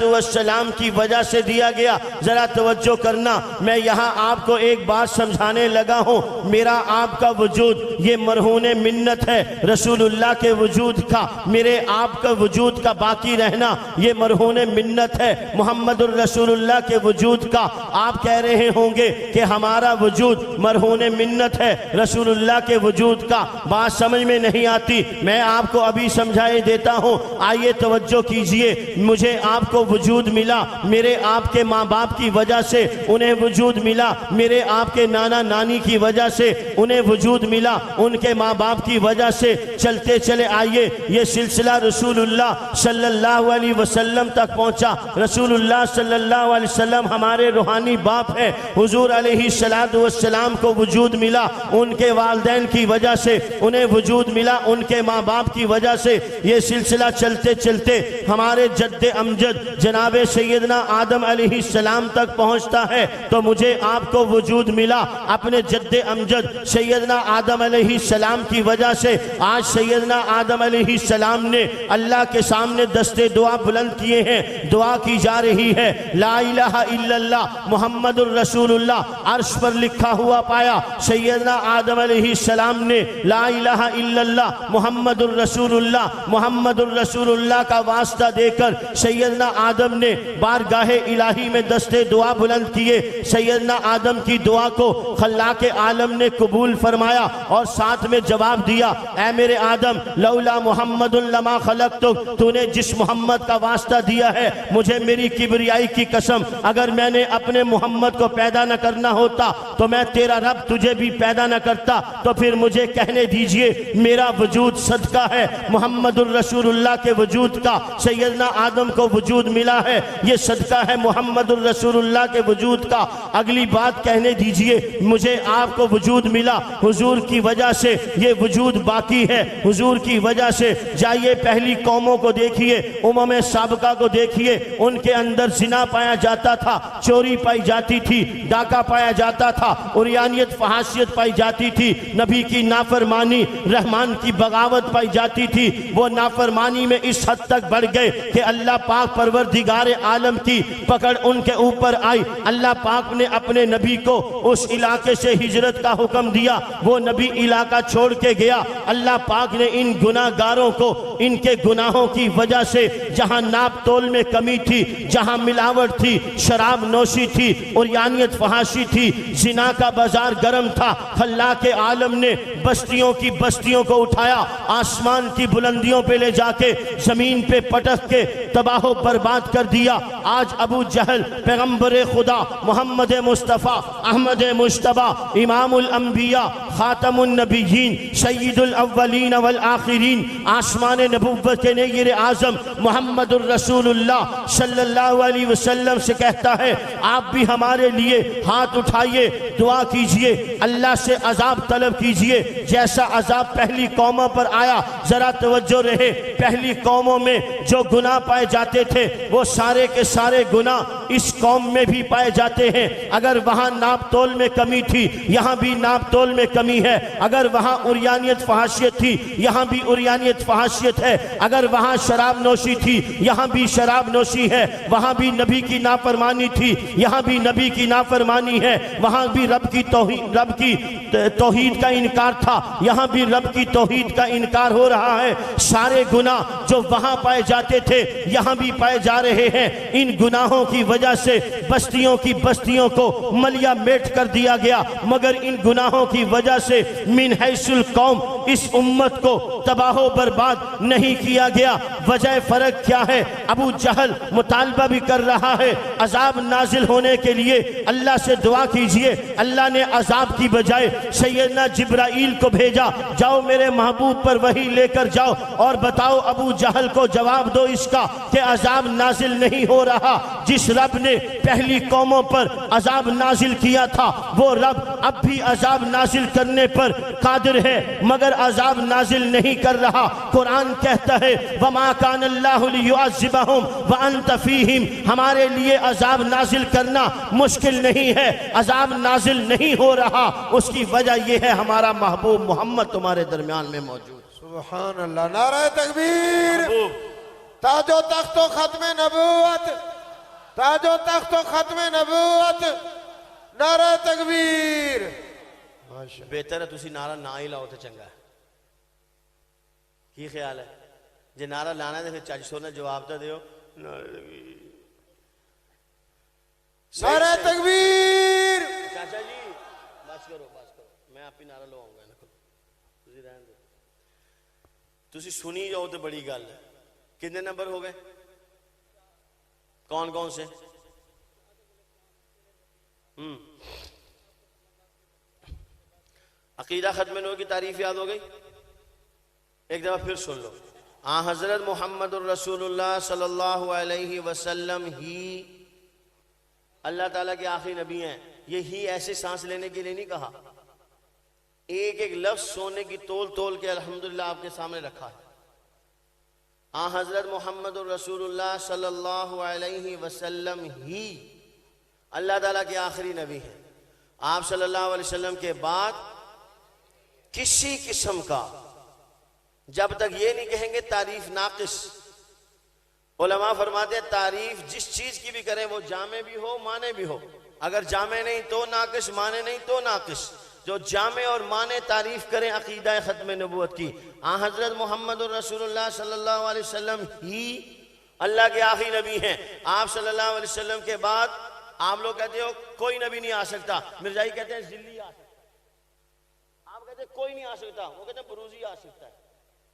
السلام کی وجہ سے دیا گیا۔ ذرا توجہ کرنا، میں یہاں آپ کو ایک بات سمجھانے لگا ہوں۔ میرا آپ کا وجود یہ مرہون منت ہے رسول اللہ کے وجود کا، میرے آپ کا وجود کا باقی رہنا یہ مرہون منت ہے محمد الرسول اللہ کے وجود کا۔ آپ کہہ رہے ہوں گے کہ ہمارا وجود مرہون منت ہے رسول اللہ کے وجود کا، بات سمجھ میں نہیں آتی، میں آپ کو ابھی سمجھائے دیتا ہوں، آئیے توجہ کیجئے۔ مجھے آپ کو وجود ملا میرے آپ کے ماں باپ کی وجہ سے، انہیں وجود ملا میرے آپ کے نانا نانی کی وجہ سے، انہیں وجود ملا ان کے ماں باپ کی وجہ سے۔ چلتے چلے آئیے یہ سلسلہ رسول اللہ صلی اللہ علیہ وسلم تک پہنچا۔ رسول اللہ صلی اللہ علیہ وسلم ہمارے روحانی باپ ہیں۔ حضور علیہ السلام کو وجود ملا ان کے والدین کی وجہ سے، انہیں وجود ملا ان کے ماں باپ کی وجہ سے۔ یہ سلسلہ چلتے چلتے ہمارے جد امجد جناب سیدنا آدم علیہ السلام تک پہنچتا ہے، تو مجھے آپ کو وجود ملا اپنے جد امجد سیدنا آدم علیہ السلام کی وجہ سے۔ آج سیدنا آدم علیہ السلام نے اللہ کے سامنے دستے دعا بلند کیے ہیں، دعا کی جا رہی ہے، لا الہ الا اللہ محمد الرسول اللہ۔ عرش پر لکھا ہوا پایا سیدنا آدم علیہ السلام نے لا الہ الا اللہ محمد الرسول اللہ محمد الرسول اللہ کا واسطہ دے کر سیدنا آدم نے بارگاہ الہی میں دستے دعا بلند کیے۔ سیدنا آدم کی دعا کو خلاق عالم نے قبول فرمایا اور ساتھ میں جواب دیا، اے میرے آدم لولا محمد لما خلقتک، تو نے جس محمد کا واسطہ دیا ہے مجھے میری کبریائی کی قسم، اگر میں نے اپنے محمد کو پیدا نہ کرنا ہوتا تو میں تیرا رب تجھے بھی پیدا نہ کرتا، تو پھر مجھے کہنے دیجئے میرا وجود صدقہ ہے محمد الرسول اللہ کے وجود کا۔ سیدنا آدم کو وجود ملا ہے، یہ صدقہ ہے محمد الرسول اللہ کے وجود کا۔ اگلی بات کہنے دیجئے مجھے آپ کو وجود ملا حضور کی وجہ سے، یہ وجود باقی ہے حضور کی وجہ سے۔ جائیے پہلی قوموں کو دیکھیے، امم سابقہ کو دیکھیے، ان کے اندر زنا پایا جاتا تھا، چوری پائی جاتی تھی، ڈاکہ پایا جاتا تھا، عریانیت فحاشیت پائی جاتی تھی، نبی کی نافرمانی رحمان کی بغاوت پائی جاتی تھی۔ وہ نافرمانی میں اس حد تک بڑھ گئے کہ اللہ پاک پروردگار عالم کی پکڑ ان کے اوپر آئی۔ اللہ پاک نے اپنے نبی کو اس علاقے سے ہجرت کا حکم دیا، وہ نبی علاقہ چھوڑ کے گیا۔ اللہ پاک نے ان گناہ گاروں کو ان کے گناہوں کی وجہ سے، جہاں ناپ تول میں کمی تھی، جہاں ملاوٹ تھی، شراب نوشی تھی، عریانیت فحاشی تھی، زنا کا بازار گرم تھا، خلاق عالم نے بستیوں کی بستیوں کو اٹھایا، آسمان کی بلندیوں پہ لے جا کے زمین پہ پٹک کے تباہ و برباد کر دیا۔ آج ابو جہل پیغمبر خدا محمد مصطفیٰ احمد مجتبیٰ امام الانبیاء خاتم النبیین سید الاولین والآخرین آسمان نبوت کے نیر اعظم محمد الرسول اللہ صلی اللہ علیہ وسلم سے کہتا ہے، آپ بھی ہمارے لیے ہاتھ اٹھائیے، دعا کیجئے، اللہ سے عذاب طلب کیجئے جیسا عذاب پہلی قوموں پر آیا۔ ذرا توجہ رہے، پہلی قوموں میں جو گناہ پائے جاتے تھے وہ سارے کے سارے گناہ اس قوم میں بھی پائے جاتے ہیں۔ اگر وہاں ناپ تول میں کمی تھی یہاں بھی ناپ تول میں کمی ہے، اگر وہاں عریانیت فحاشیت تھی یہاں بھی عریانیت فحاشیت ہے، اگر وہاں شراب نوشی تھی یہاں بھی شراب نوشی ہے، وہاں بھی نبی کی نافرمانی تھی یہاں بھی نبی کی نافرمانی ہے، وہاں بھی رب کی توحید کا انکار تھا یہاں بھی رب کی توحید کا انکار ہو رہا ہے۔ سارے گناہ جو وہاں پائے جاتے تھے یہاں بھی پائے جا رہے ہیں۔ ان گناہوں کی وجہ سے بستیوں کی بستیوں کو ملیا میٹ کر دیا گیا، مگر ان گناہوں کی وجہ سے من حیث القوم اس امت کو تباہ و برباد نہیں کیا گیا۔ وجہ فرق کیا ہے؟ ابو جہل مطالبہ بھی کر رہا ہے عذاب نازل ہونے کے لیے اللہ سے دعا کیجئے۔ اللہ نے عذاب کی بجائے سیدنا جبرائیل کو بھیجا، جاؤ میرے محبوب پر وحی لے کر جاؤ اور بتاؤ ابو جہل کو جواب دو اس کا کہ عذاب نازل نہیں ہو رہا۔ جس رب نے پہلی قوموں پر عذاب نازل کیا تھا وہ رب اب بھی عذاب نازل کرنے پر قادر ہے، مگر عذاب نازل نہیں کر رہا۔ قرآن کہتا ہے وَمَا كَانَ اللَّهُ لِيُعَذِّبَهُمْ وَأَنْتَ فِيهِمْ، ہمارے لیے عذاب نازل کرنا مشکل نہیں ہے، عذاب نازل نہیں ہو رہا، اس کی وجہ یہ ہے ہمارا محبوب محمد تمہارے درمیان میں موجود۔ سبحان اللہ، نعرہ تکبیر، تاج و تخت و ختم نبوت، تاج و تخت و ختم نبوت، نعرہ تکبیر۔ بہتر ہے تسی نعرہ نہ ہی لاؤ تو چنگا ہے، کی خیال ہے؟ جے نعرہ لانا ہے تو پھر چاچی سونے جواب تو دیو نعرہ تکبیر۔ چاچا جی بس کرو۔ تسی سنی جاؤ تو بڑی گل ہے. کتنے نمبر ہو گئے؟ کون کون سے؟ عقیدہ ختم نبوت کی تعریف یاد ہو گئی؟ ایک دفعہ پھر سن لو. حضرت محمد الرسول اللہ صلی اللہ علیہ وسلم ہی اللہ تعالیٰ کے آخری نبی ہیں. یہ ہی ایسے سانس لینے کے لیے نہیں کہا، ایک ایک لفظ سونے کی تول کے الحمدللہ آپ کے سامنے رکھا ہے. حضرت محمد الرسول اللہ صلی اللہ علیہ وسلم ہی اللہ تعالیٰ کے آخری نبی ہیں. آپ صلی اللہ علیہ وسلم کے بعد کسی قسم کا جب تک یہ نہیں کہیں گے تعریف ناقص. علماء فرماتے ہیں تعریف جس چیز کی بھی کریں وہ جامع بھی ہو معنی بھی ہو. اگر جامع نہیں تو ناقص، معنی نہیں تو ناقص. جو جامع اور معنی تعریف کریں عقیدہ ختم نبوت کی. حضرت محمد الرسول اللہ صلی اللہ علیہ وسلم ہی اللہ کے آخری نبی ہیں. آپ صلی اللہ علیہ وسلم کے بعد آپ لوگ کہتے ہو کوئی نبی نہیں آ سکتا، مرزائی کہتے ہیں ذلی آ سکتا ہے. آپ کہتے ہیں کوئی نہیں آ سکتا، وہ کہتے ہیں بروزی آ سکتا ہے.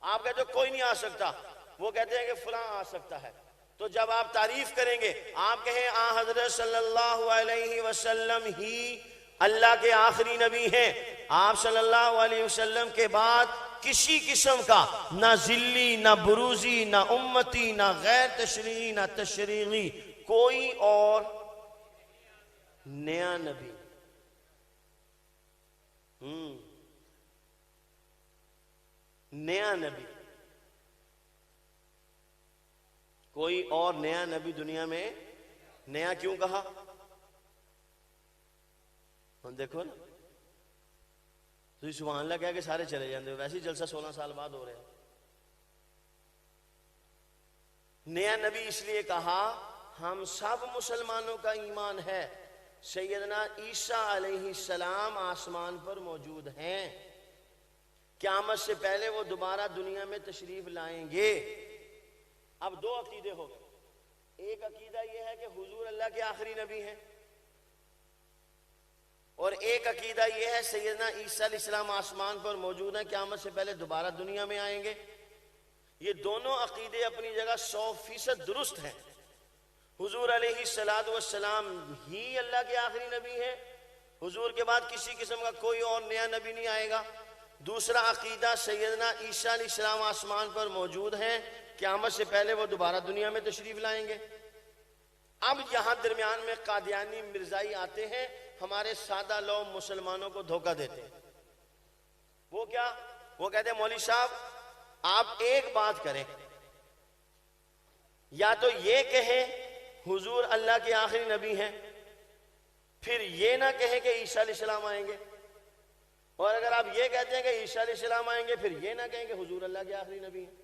آپ کہتے ہو کوئی نہیں آ سکتا، وہ کہتے ہیں کہ فلاں آ سکتا ہے. تو جب آپ تعریف کریں گے آپ کہیں حضرت صلی اللہ علیہ وسلم ہی اللہ کے آخری نبی ہیں. آپ صلی اللہ علیہ وسلم کے بعد کسی قسم کا نہ ذلی، نہ بروزی، نہ امتی، نہ غیر تشریعی، نہ تشریعی کوئی اور نیا نبی نیا نبی کوئی اور نیا نبی دنیا میں. نیا کیوں کہا؟ دیکھو نا تو سبحان اللہ کہہ کے سارے چلے جاندے ہو، ویسے ہی جلسہ 16 سال بعد ہو رہے ہیں. نیا نبی اس لیے کہا ہم سب مسلمانوں کا ایمان ہے سیدنا عیسیٰ علیہ السلام آسمان پر موجود ہیں، قیامت سے پہلے وہ دوبارہ دنیا میں تشریف لائیں گے. اب دو عقیدے ہو گئے. ایک عقیدہ یہ ہے کہ حضور اللہ کے آخری نبی ہیں، اور ایک عقیدہ یہ ہے سیدنا عیسیٰ علیہ السلام آسمان پر موجود ہیں، قیامت سے پہلے دوبارہ دنیا میں آئیں گے. یہ دونوں عقیدے اپنی جگہ 100% درست ہیں. حضور علیہ السلام ہی اللہ کے آخری نبی ہیں، حضور کے بعد کسی قسم کا کوئی اور نیا نبی نہیں آئے گا. دوسرا عقیدہ سیدنا عیسیٰ علیہ السلام آسمان پر موجود ہیں، قیامت سے پہلے وہ دوبارہ دنیا میں تشریف لائیں گے. اب یہاں درمیان میں قادیانی مرزائی آتے ہیں، ہمارے سادہ لوگ مسلمانوں کو دھوکہ دیتے ہیں. وہ کیا؟ وہ کہتے ہیں مولوی صاحب آپ ایک بات کریں، یا تو یہ کہیں حضور اللہ کے آخری نبی ہیں، پھر یہ نہ کہیں کہ عیسیٰ علیہ السلام آئیں گے. اور اگر آپ یہ کہتے ہیں کہ عیسیٰ علیہ السلام آئیں گے پھر یہ نہ کہیں کہ حضور اللہ کے آخری نبی ہیں.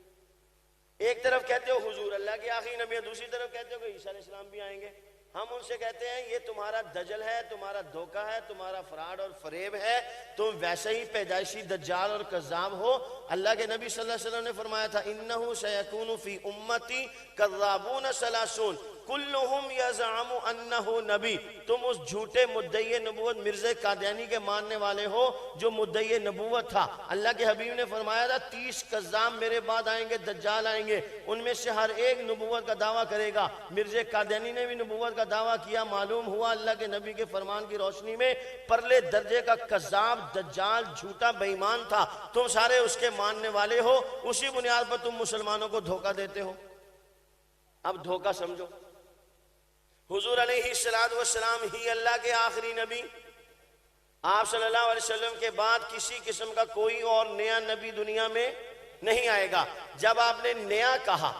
ایک طرف کہتے ہو حضور اللہ کے آخری نبی ہیں، دوسری طرف کہتے ہو کہ عیسیٰ علیہ السلام بھی آئیں گے. ہم ان سے کہتے ہیں یہ تمہارا دجل ہے، تمہارا دھوکہ ہے، تمہارا فراڈ اور فریب ہے، تم ویسے ہی پیدائشی دجال اور کذاب ہو. اللہ کے نبی صلی اللہ علیہ وسلم نے فرمایا تھا انہو سیکون فی امتی کذابون ثلاثون کلہم یزعم انہو نبی. تم اس جھوٹے مدعی نبوت مرزا قادیانی کے ماننے والے ہو جو مدعی نبوت تھا. اللہ کے حبیب نے فرمایا تھا 30 کذاب میرے بعد آئیں گے، دجال آئیں گے، ان میں سے ہر ایک نبوت کا دعویٰ کرے گا. مرزا قادیانی نے بھی نبوت کا دعویٰ کیا. معلوم ہوا اللہ کے نبی کے فرمان کی روشنی میں پرلے درجے کا کذاب دجال جھوٹا بے ایمان تھا. تم سارے اس کے ماننے والے ہو، اسی بنیاد پر تم مسلمانوں کو دھوکہ دیتے ہو. اب دھوکہ سمجھو. حضور علیہ السلام ہی اللہ کے آخری نبی. آپ صلی اللہ علیہ وسلم کے بعد کسی قسم کا کوئی اور نیا نبی دنیا میں نہیں آئے گا. جب آپ نے نیا کہا،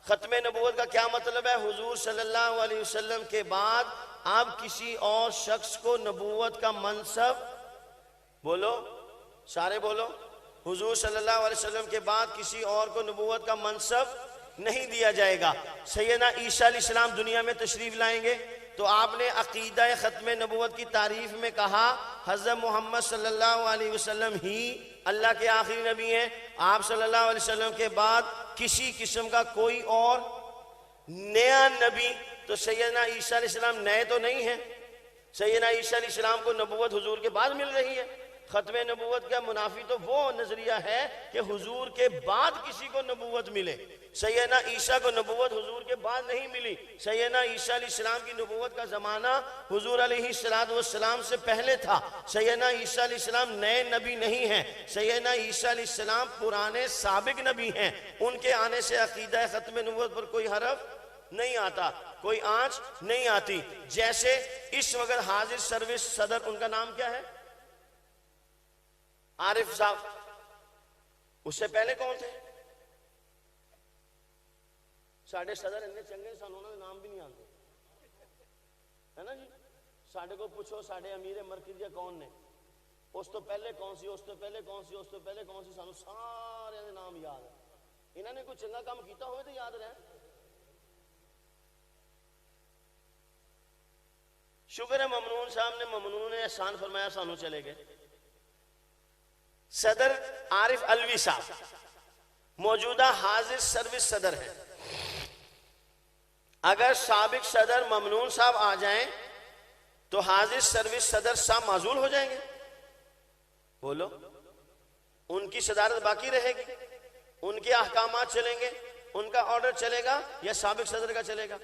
ختم نبوت کا کیا مطلب ہے؟ حضور صلی اللہ علیہ وسلم کے بعد آپ کسی اور شخص کو نبوت کا منصب، بولو سارے بولو، حضور صلی اللہ علیہ وسلم کے بعد کسی اور کو نبوت کا منصب نہیں دیا جائے گا. سیدنا عیسیٰ علیہ السلام دنیا میں تشریف لائیں گے تو آپ نے عقیدہ ختم نبوت کی تعریف میں کہا حضرت محمد صلی اللہ علیہ وسلم ہی اللہ کے آخری نبی ہیں. آپ صلی اللہ علیہ وسلم کے بعد کسی قسم کا کوئی اور نیا نبی. تو سیدنا عیسیٰ علیہ السلام نئے تو نہیں ہیں. سیدنا عیسیٰ علیہ السلام کو نبوت حضور کے بعد مل رہی ہے. ختم نبوت کا منافی تو وہ نظریہ ہے کہ حضور کے بعد کسی کو نبوت ملے. سیدنا عیسیٰ کو نبوت حضور کے بعد نہیں ملی. سیدنا عیسیٰ علیہ السلام کی نبوت کا زمانہ حضور علیہ السلام سے پہلے تھا. سیدنا عیسیٰ علیہ السلام نئے نبی نہیں ہیں. سیدنا عیسیٰ علیہ السلام پرانے سابق نبی ہیں. ان کے آنے سے عقیدہ ختم نبوت پر کوئی حرف نہیں آتا, کوئی آنچ نہیں آتی. جیسے اس وقت حاضر سروس صدر, ان کا نام کیا ہے؟ عارف صاحب. اس سے پہلے کون تھے؟ ساڑھے صدر اتنے چنگے سن, انہوں نے نام بھی نہیں آتے, ہے نا جی. ساڑھے کو پوچھو ساڑھے امیر مرکزیہ کون نے, اس تو پہلے کون سی, اس تو پہلے کون سی, اس تو پہلے کون سی, سانو سارے دے نام یاد ہے. انہوں نے کوئی چنگا کام کیتا ہوئے تو یاد رہے. شکر ہے ممنون صاحب نے, ممنون نے احسان فرمایا, سانو چلے گئے. صدر عارف علوی صاحب موجودہ حاضر سروس صدر ہیں. اگر سابق صدر ممنون صاحب آ جائیں تو حاضر سروس صدر صاحب معزول ہو جائیں گے؟ بولو, ان کی صدارت باقی رہے گی, ان کے احکامات چلیں گے, ان کا آرڈر چلے گا یا سابق صدر کا چلے گا؟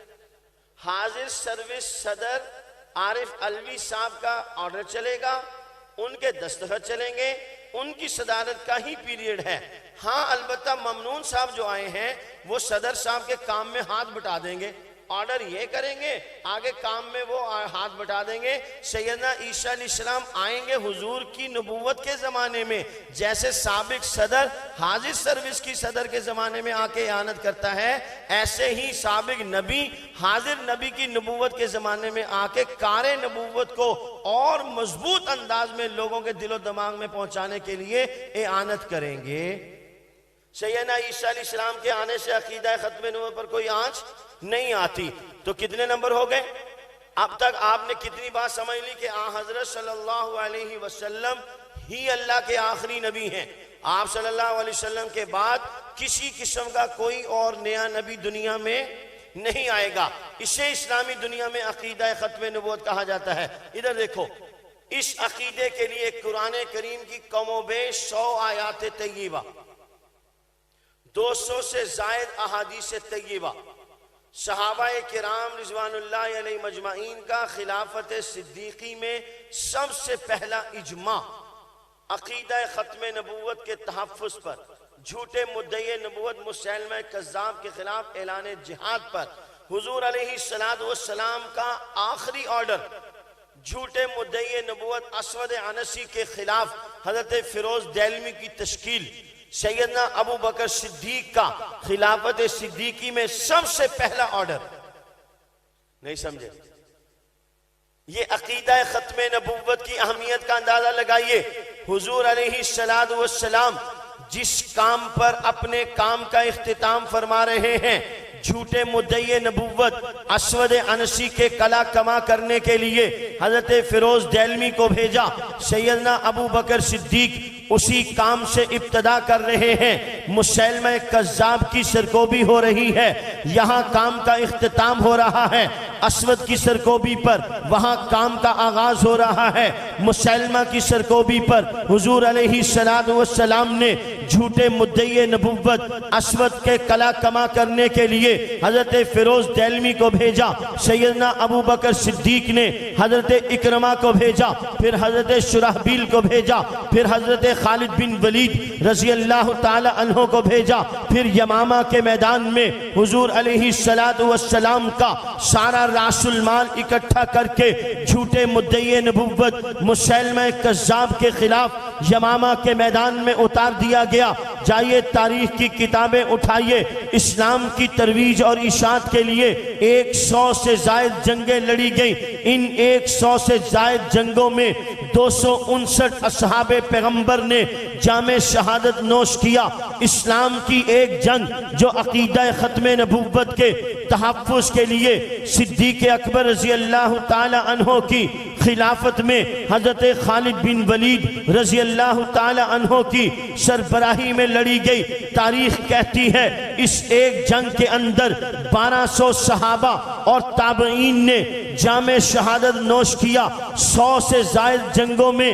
حاضر سروس صدر عارف علوی صاحب کا آرڈر چلے گا, ان کے دستخط چلیں گے, ان کی صدارت کا ہی پیریڈ ہے. ہاں البتہ ممنون صاحب جو آئے ہیں وہ صدر صاحب کے کام میں ہاتھ بٹا دیں گے, آرڈر یہ کریں گے, آگے کام میں وہ ہاتھ بٹا دیں گے. سیدنا عیسیٰ علیہ السلام آئیں گے حضور کی نبوت کے زمانے میں, جیسے سابق صدر حاضر سروس کی صدر کے زمانے میں آ کے اعانت کرتا ہے, ایسے ہی سابق نبی حاضر نبی کی نبوت کے زمانے میں آ کے کار نبوت کو اور مضبوط انداز میں لوگوں کے دل و دماغ میں پہنچانے کے لیے اعانت کریں گے. سیدنا عیسیٰ علیہ السلام کے آنے سے عقیدہ ختم نبوت پر کوئی آنچ نہیں آتی. تو کتنے نمبر ہو گئے؟ اب تک آپ نے کتنی بات سمجھ لی کہ حضرت صلی اللہ علیہ وسلم ہی اللہ کے آخری نبی ہیں. آپ صلی اللہ علیہ وسلم کے بعد کسی قسم کا کوئی اور نیا نبی دنیا میں نہیں آئے گا. اسے اسلامی دنیا میں عقیدہ ختم نبوت کہا جاتا ہے. ادھر دیکھو, اس عقیدے کے لیے قرآن کریم کی کم و بیش 100 آیات طیبہ, 200 سے زائد احادیث طیبہ, صحابہ کرام رضوان اللہ علیہ مجمعین کا خلافت صدیقی میں سب سے پہلا اجماع عقیدہ ختم نبوت کے تحفظ پر, جھوٹے مدعی نبوت مسیلمہ کذاب کے خلاف اعلان جہاد پر, حضور علیہ السلام کا آخری آرڈر جھوٹے مدعی نبوت اسود عنسی کے خلاف حضرت فیروز دہلوی کی تشکیل, سیدنا ابو بکر صدیق کا خلافت صدیقی میں سب سے پہلا آرڈر. نہیں سمجھے؟ یہ عقیدہ ختم نبوت کی اہمیت کا اندازہ لگائیے. حضور علیہ السلام جس کام پر اپنے کام کا اختتام فرما رہے ہیں, جھوٹے مدعی نبوت اسود عنسی کے کلا کما کرنے کے لیے حضرت فیروز دہلوی کو بھیجا. سیدنا ابو بکر صدیق اسی کام سے ابتدا کر رہے ہیں. مسیلمہ کذاب کی سرکوبی ہو رہی ہے, یہاں کام کا اختتام ہو رہا ہے. اسود کی سرکوبی پر وہاں کام کا آغاز ہو رہا ہے. مسیلمہ کی سرکوبی پر حضور علیہ السلام نے جھوٹے مدعی نبوت اسود کے کلا کما کرنے کے لیے حضرت فیروز دہلوی کو بھیجا. سیدنا ابو بکر صدیق نے حضرت اکرمہ کو بھیجا, پھر حضرت شرحبیل کو بھیجا, پھر حضرت خالد بن ولید رضی اللہ تعالی عنہ کو بھیجا. پھر یمامہ کے میدان میں حضور علیہ السلام کا سارا راس المال اکٹھا کر کے جھوٹے مدعی نبوت مسیلمہ کذاب کے خلاف یمامہ کے میدان میں اتار دیا گیا. جائیے تاریخ کی کتابیں اٹھائیے, اسلام کی ترویج اور اشاعت کے لیے 100 سے زائد جنگیں لڑی گئیں. ان 100 سے زائد جنگوں میں 259 اصحاب پیغمبر نے جام شہادت نوش کیا. اسلام کی ایک جنگ جو عقیدہ ختم نبوت کے تحفظ کے لیے صدیق اکبر رضی اللہ تعالی عنہ کی خلافت میں حضرت خالد بن ولید رضی اللہ تعالی عنہ کی سربراہی میں لڑی گئی. تاریخ کہتی ہے اس ایک جنگ کے اندر 1200 صحابہ اور تابعین نے جام شہادت نوش کیا. 100 سے زائد جنگوں میں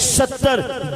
70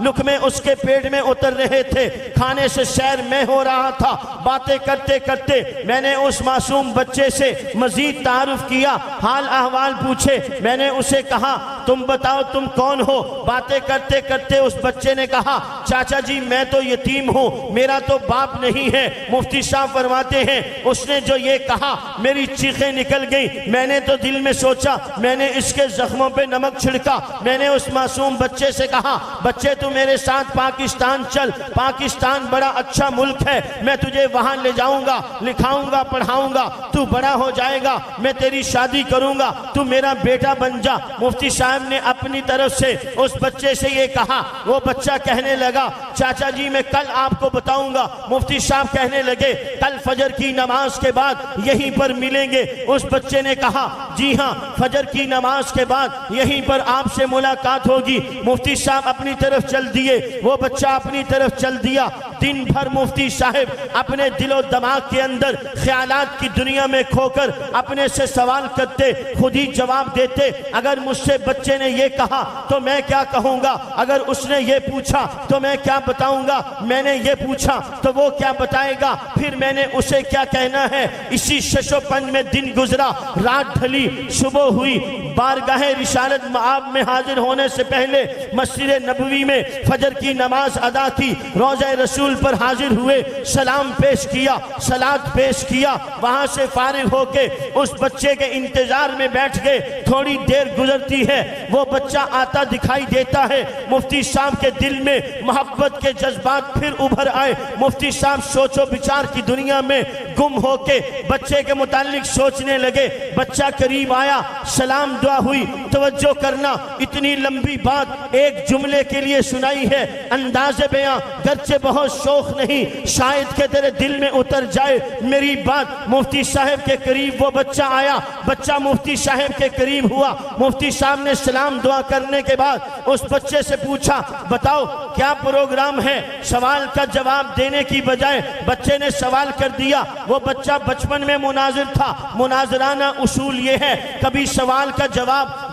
لقمے اس کے پیٹ میں اتر رہے تھے، کھانے سے شیر میں ہو رہا تھا۔ باتیں کرتے کرتے میں نے اس معصوم بچے سے مزید تعارف کیا، حال احوال پوچھے۔ میں نے اسے کہا تم بتاؤ تم کون ہو؟ باتیں کرتے کرتے اس بچے نے کہا چاچا جی میں تو یتیم ہوں، میرا تو باپ نہیں ہے۔ مفتی صاحب فرماتے ہیں اس نے جو یہ کہا میری چیخیں نکل گئی۔ میں نے تو دل میں سوچا، میں نے اس کے زخموں پہ نمک چھڑکا۔ میں نے اس معصوم بچے سے کہا بچے تو میرے ساتھ پاکستان چل، پاکستان بڑا اچھا ملک ہے، میں تجھے وہاں لے جاؤں گا، لکھاؤں گا، پڑھاؤں گا، تو بڑا ہو جائے گا، میں تیری شادی کروں گا، تو میرا بیٹا بن جا۔ مفتی صاحب نے اپنی طرف سے اس بچے سے یہ کہا، وہ بچہ کہنے لگا چاچا جی میں کل آپ کو بتاؤں گا۔ مفتی صاحب کہنے لگے کل فجر کی نماز کے بعد یہیں پر ملیں گے۔ اس بچے نے کہا جی ہاں فجر کی نماز کے بعد یہیں پر آپ سے ملاقات ہوگی۔ مفتی صاحب اپنی طرف چل دیے، وہ بچہ اپنی طرف چل دیا۔ دن بھر مفتی صاحب اپنے دل و دماغ کے اندر خیالات کی دنیا میں کھو کر اپنے سے سوال کرتے، خود ہی جواب دیتے۔ اگر مجھ سے بچے نے یہ کہا تو میں کیا کہوں گا؟ اگر اس نے یہ پوچھا تو میں کیا بتاؤں گا؟ میں نے یہ پوچھا تو وہ کیا بتائے گا؟ پھر میں نے اسے کیا کہنا ہے؟ اسی شش و پنج میں دن گزرا، رات ڈھلی، صبح ہوئی۔ بارگاہ رسالت مآب میں حاضر ہونے سے پہلے مسجد نبوی میں فجر کی نماز ادا کی، روضہ رسول پر حاضر ہوئے، سلام پیش کیا، صلاۃ پیش کیا۔ وہاں سے فارغ ہو کے اس بچے کے انتظار میں بیٹھ گئے۔ تھوڑی دیر گزرتی ہے، وہ بچہ آتا دکھائی دیتا ہے۔ مفتی صاحب کے دل میں محبت کے جذبات پھر ابھر آئے۔ مفتی صاحب سوچ و بچار کی دنیا میں گم ہو کے بچے کے متعلق سوچنے لگے۔ بچہ قریب آیا، سلام دعا ہوئی۔ توجہ کرنا، اتنی لمبی بات ایک جملے کے لیے سنائی ہے، انداز بیاں گرچہ بہت شوق نہیں، شاید کہ تیرے دل میں اتر جائے میری بات۔ مفتی صاحب کے قریب وہ بچہ آیا، بچہ مفتی صاحب کے قریب ہوا۔ مفتی صاحب نے سلام دعا کرنے کے بعد اس بچے سے پوچھا بتاؤ کیا پروگرام ہے؟ سوال کا جواب دینے کی بجائے بچے نے سوال کر دیا۔ وہ بچہ بچپن میں مناظر تھا۔ مناظرانہ اصول یہ ہے کبھی سوال کا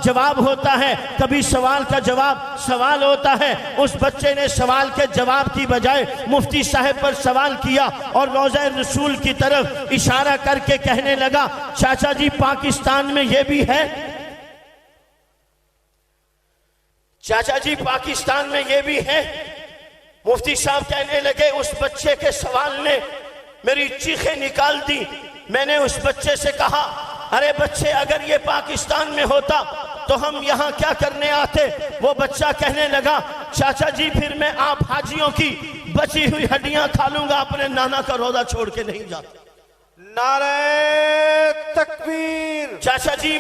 جواب ہوتا ہے، کبھی سوال کا جواب سوال ہوتا ہے۔ اس بچے نے سوال کے جواب کی بجائے مفتی صاحب پر سوال کیا اور روضہ رسول کی طرف اشارہ کر کے کہنے لگا چاچا جی پاکستان میں یہ بھی ہے؟ چاچا جی پاکستان میں یہ بھی ہے؟ مفتی صاحب کہنے لگے اس بچے کے سوال نے میری چیخیں نکال دی۔ میں نے اس بچے سے کہا ارے بچے اگر یہ پاکستان میں ہوتا تو ہم یہاں کیا کرنے آتے؟ وہ بچہ کہنے لگا چاچا جی پھر میں آپ حاجیوں کی بچی ہوئی ہڈیاں کھا لوں گا، اپنے نانا کا روضہ چھوڑ کے نہیں جاتا۔ نعرہ تکبیر۔ چاچا جی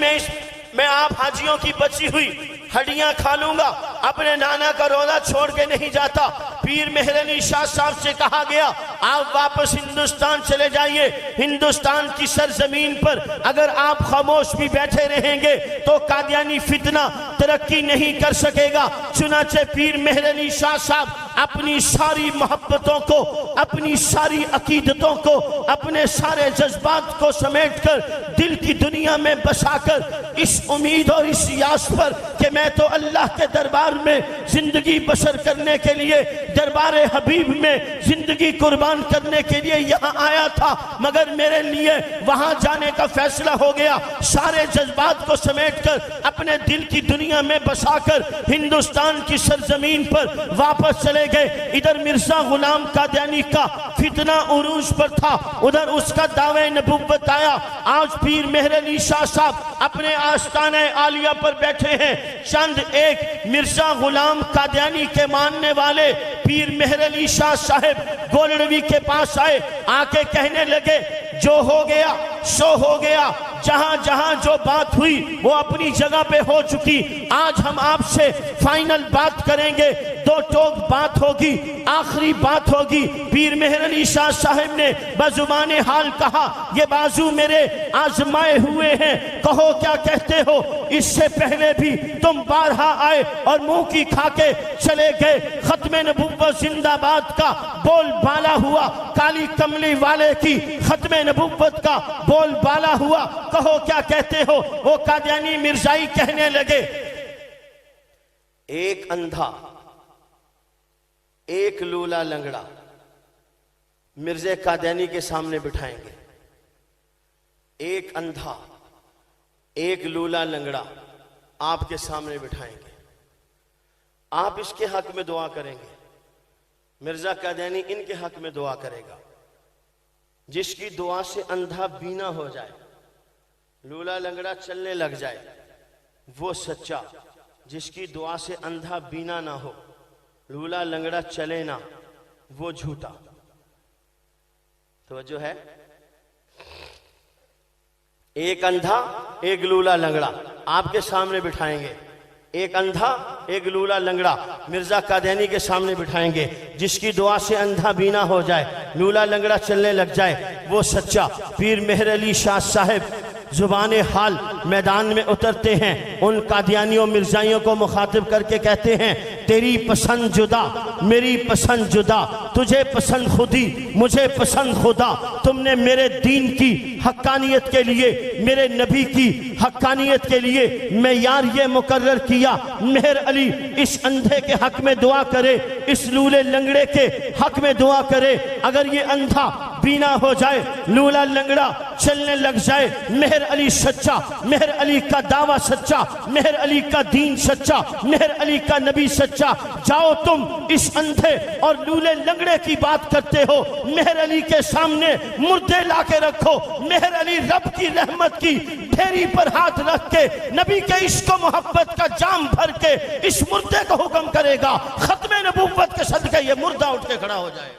میں آپ حاجیوں کی بچی ہوئی ہڈیاں کھا لوں گا، اپنے نانا کا روضہ چھوڑ کے نہیں جاتا۔ پیر مہر علی شاہ صاحب سے کہا گیا آپ واپس ہندوستان چلے جائیے، ہندوستان کی سرزمین پر اگر آپ خاموش بھی بیٹھے رہیں گے تو قادیانی فتنہ ترقی نہیں کر سکے گا۔ چنانچہ پیر مہر علی شاہ صاحب اپنی ساری محبتوں کو، اپنی ساری عقیدتوں کو، اپنے سارے جذبات کو سمیٹ کر دل کی دنیا میں بسا کر اس امید اور اس یاس پر کہ میں تو اللہ کے دربار میں زندگی بسر کرنے کے لیے، دربار حبیب میں زندگی قربان کرنے کے لیے یہاں آیا تھا، مگر میرے لیے وہاں جانے کا فیصلہ ہو گیا۔ سارے جذبات کو سمیٹ کر اپنے دل کی دنیا میں بسا کر ہندوستان کی سرزمین پر واپس چلے گئے۔ ادھر مرزا غلام قادیانی کا فتنہ عروج پر تھا، ادھر اس کا دعوی نبوت آیا۔ آج پیر مہر علی شاہ صاحب اپنے آستانہ عالیہ پر بیٹھے ہیں۔ چند ایک مرزا غلام قادیانی کے ماننے والے پیر مہر علی شاہ صاحب گولڑوی کے پاس آئے، آ کے کہنے لگے جو ہو گیا سو ہو گیا، جہاں جہاں جو بات ہوئی وہ اپنی جگہ پہ ہو چکی۔ آج ہم آپ سے فائنل بات کریں گے، دو ٹوک بات ہوگی، آخری بات ہوگی۔ پیر مہر علی شاہ صاحب نے بزبان حال کہا یہ بازو میرے آزمائے ہوئے ہیں، کہو کیا کہتے ہو؟ اس سے پہلے بھی تم بارہا آئے اور منہ کی کھا کے چلے گئے۔ ختم نبوت زندہ باد کا بول بالا ہوا، کالی کملی والے کی ختم نبوت کا بول بالا ہوا، کہو کیا کہتے ہو؟ وہ قادیانی مرزائی کہنے لگے ایک اندھا، ایک لولا لنگڑا مرزا قادیانی کے سامنے بٹھائیں گے. ایک اندھا، ایک لولا لنگڑا آپ کے سامنے بٹھائیں گے. آپ اس کے حق میں دعا کریں گے، مرزا قادیانی ان کے حق میں دعا کرے گا. جس کی دعا سے اندھا بینا ہو جائے، لولا لنگڑا چلنے لگ جائے، وہ سچا. جس کی دعا سے اندھا بینا نہ ہو، لولا لنگڑا چلے نہ، وہ جھوٹا. توجہ ہے؟ ایک اندھا، ایک لولا لنگڑا آپ کے سامنے بٹھائیں گے. ایک اندھا، ایک لولا لنگڑا مرزا قادیانی کے سامنے بٹھائیں گے. جس کی دعا سے اندھا بینا ہو جائے، لولا لنگڑا چلنے لگ جائے، وہ سچا. پیر مہر علی شاہ صاحب زبان حال میدان میں اترتے ہیں، ان قادیانیوں مرزائیوں کو مخاطب کر کے کہتے ہیں، تیری پسند جدا، میری پسند جدا، تجھے پسند خودی، مجھے پسند خدا. تم نے میرے دین کی حقانیت کے لیے، میرے نبی کی حقانیت کے لیے معیار یہ مقرر کیا، مہر علی اس اندھے کے حق میں دعا کرے، اس لولے لنگڑے کے حق میں دعا کرے. اگر یہ اندھا بینا ہو جائے، لولا لنگڑا چلنے لگ جائے، مہر علی سچا، مہر علی کا دعویٰ سچا، مہر علی کا دین سچا، مہر علی کا نبی سچا. جاؤ تم اس اندھے اور لولے لنگڑے کی بات کرتے ہو، مہر علی کے سامنے مردے لا کے رکھو. مہر علی رب کی رحمت کی ڈھیری پر ہاتھ رکھ کے نبی کے عشق و محبت کا جام بھر کے اس مردے کو حکم کرے گا، ختم نبوت کے صدقے یہ مردہ اٹھ کے کھڑا ہو جائے.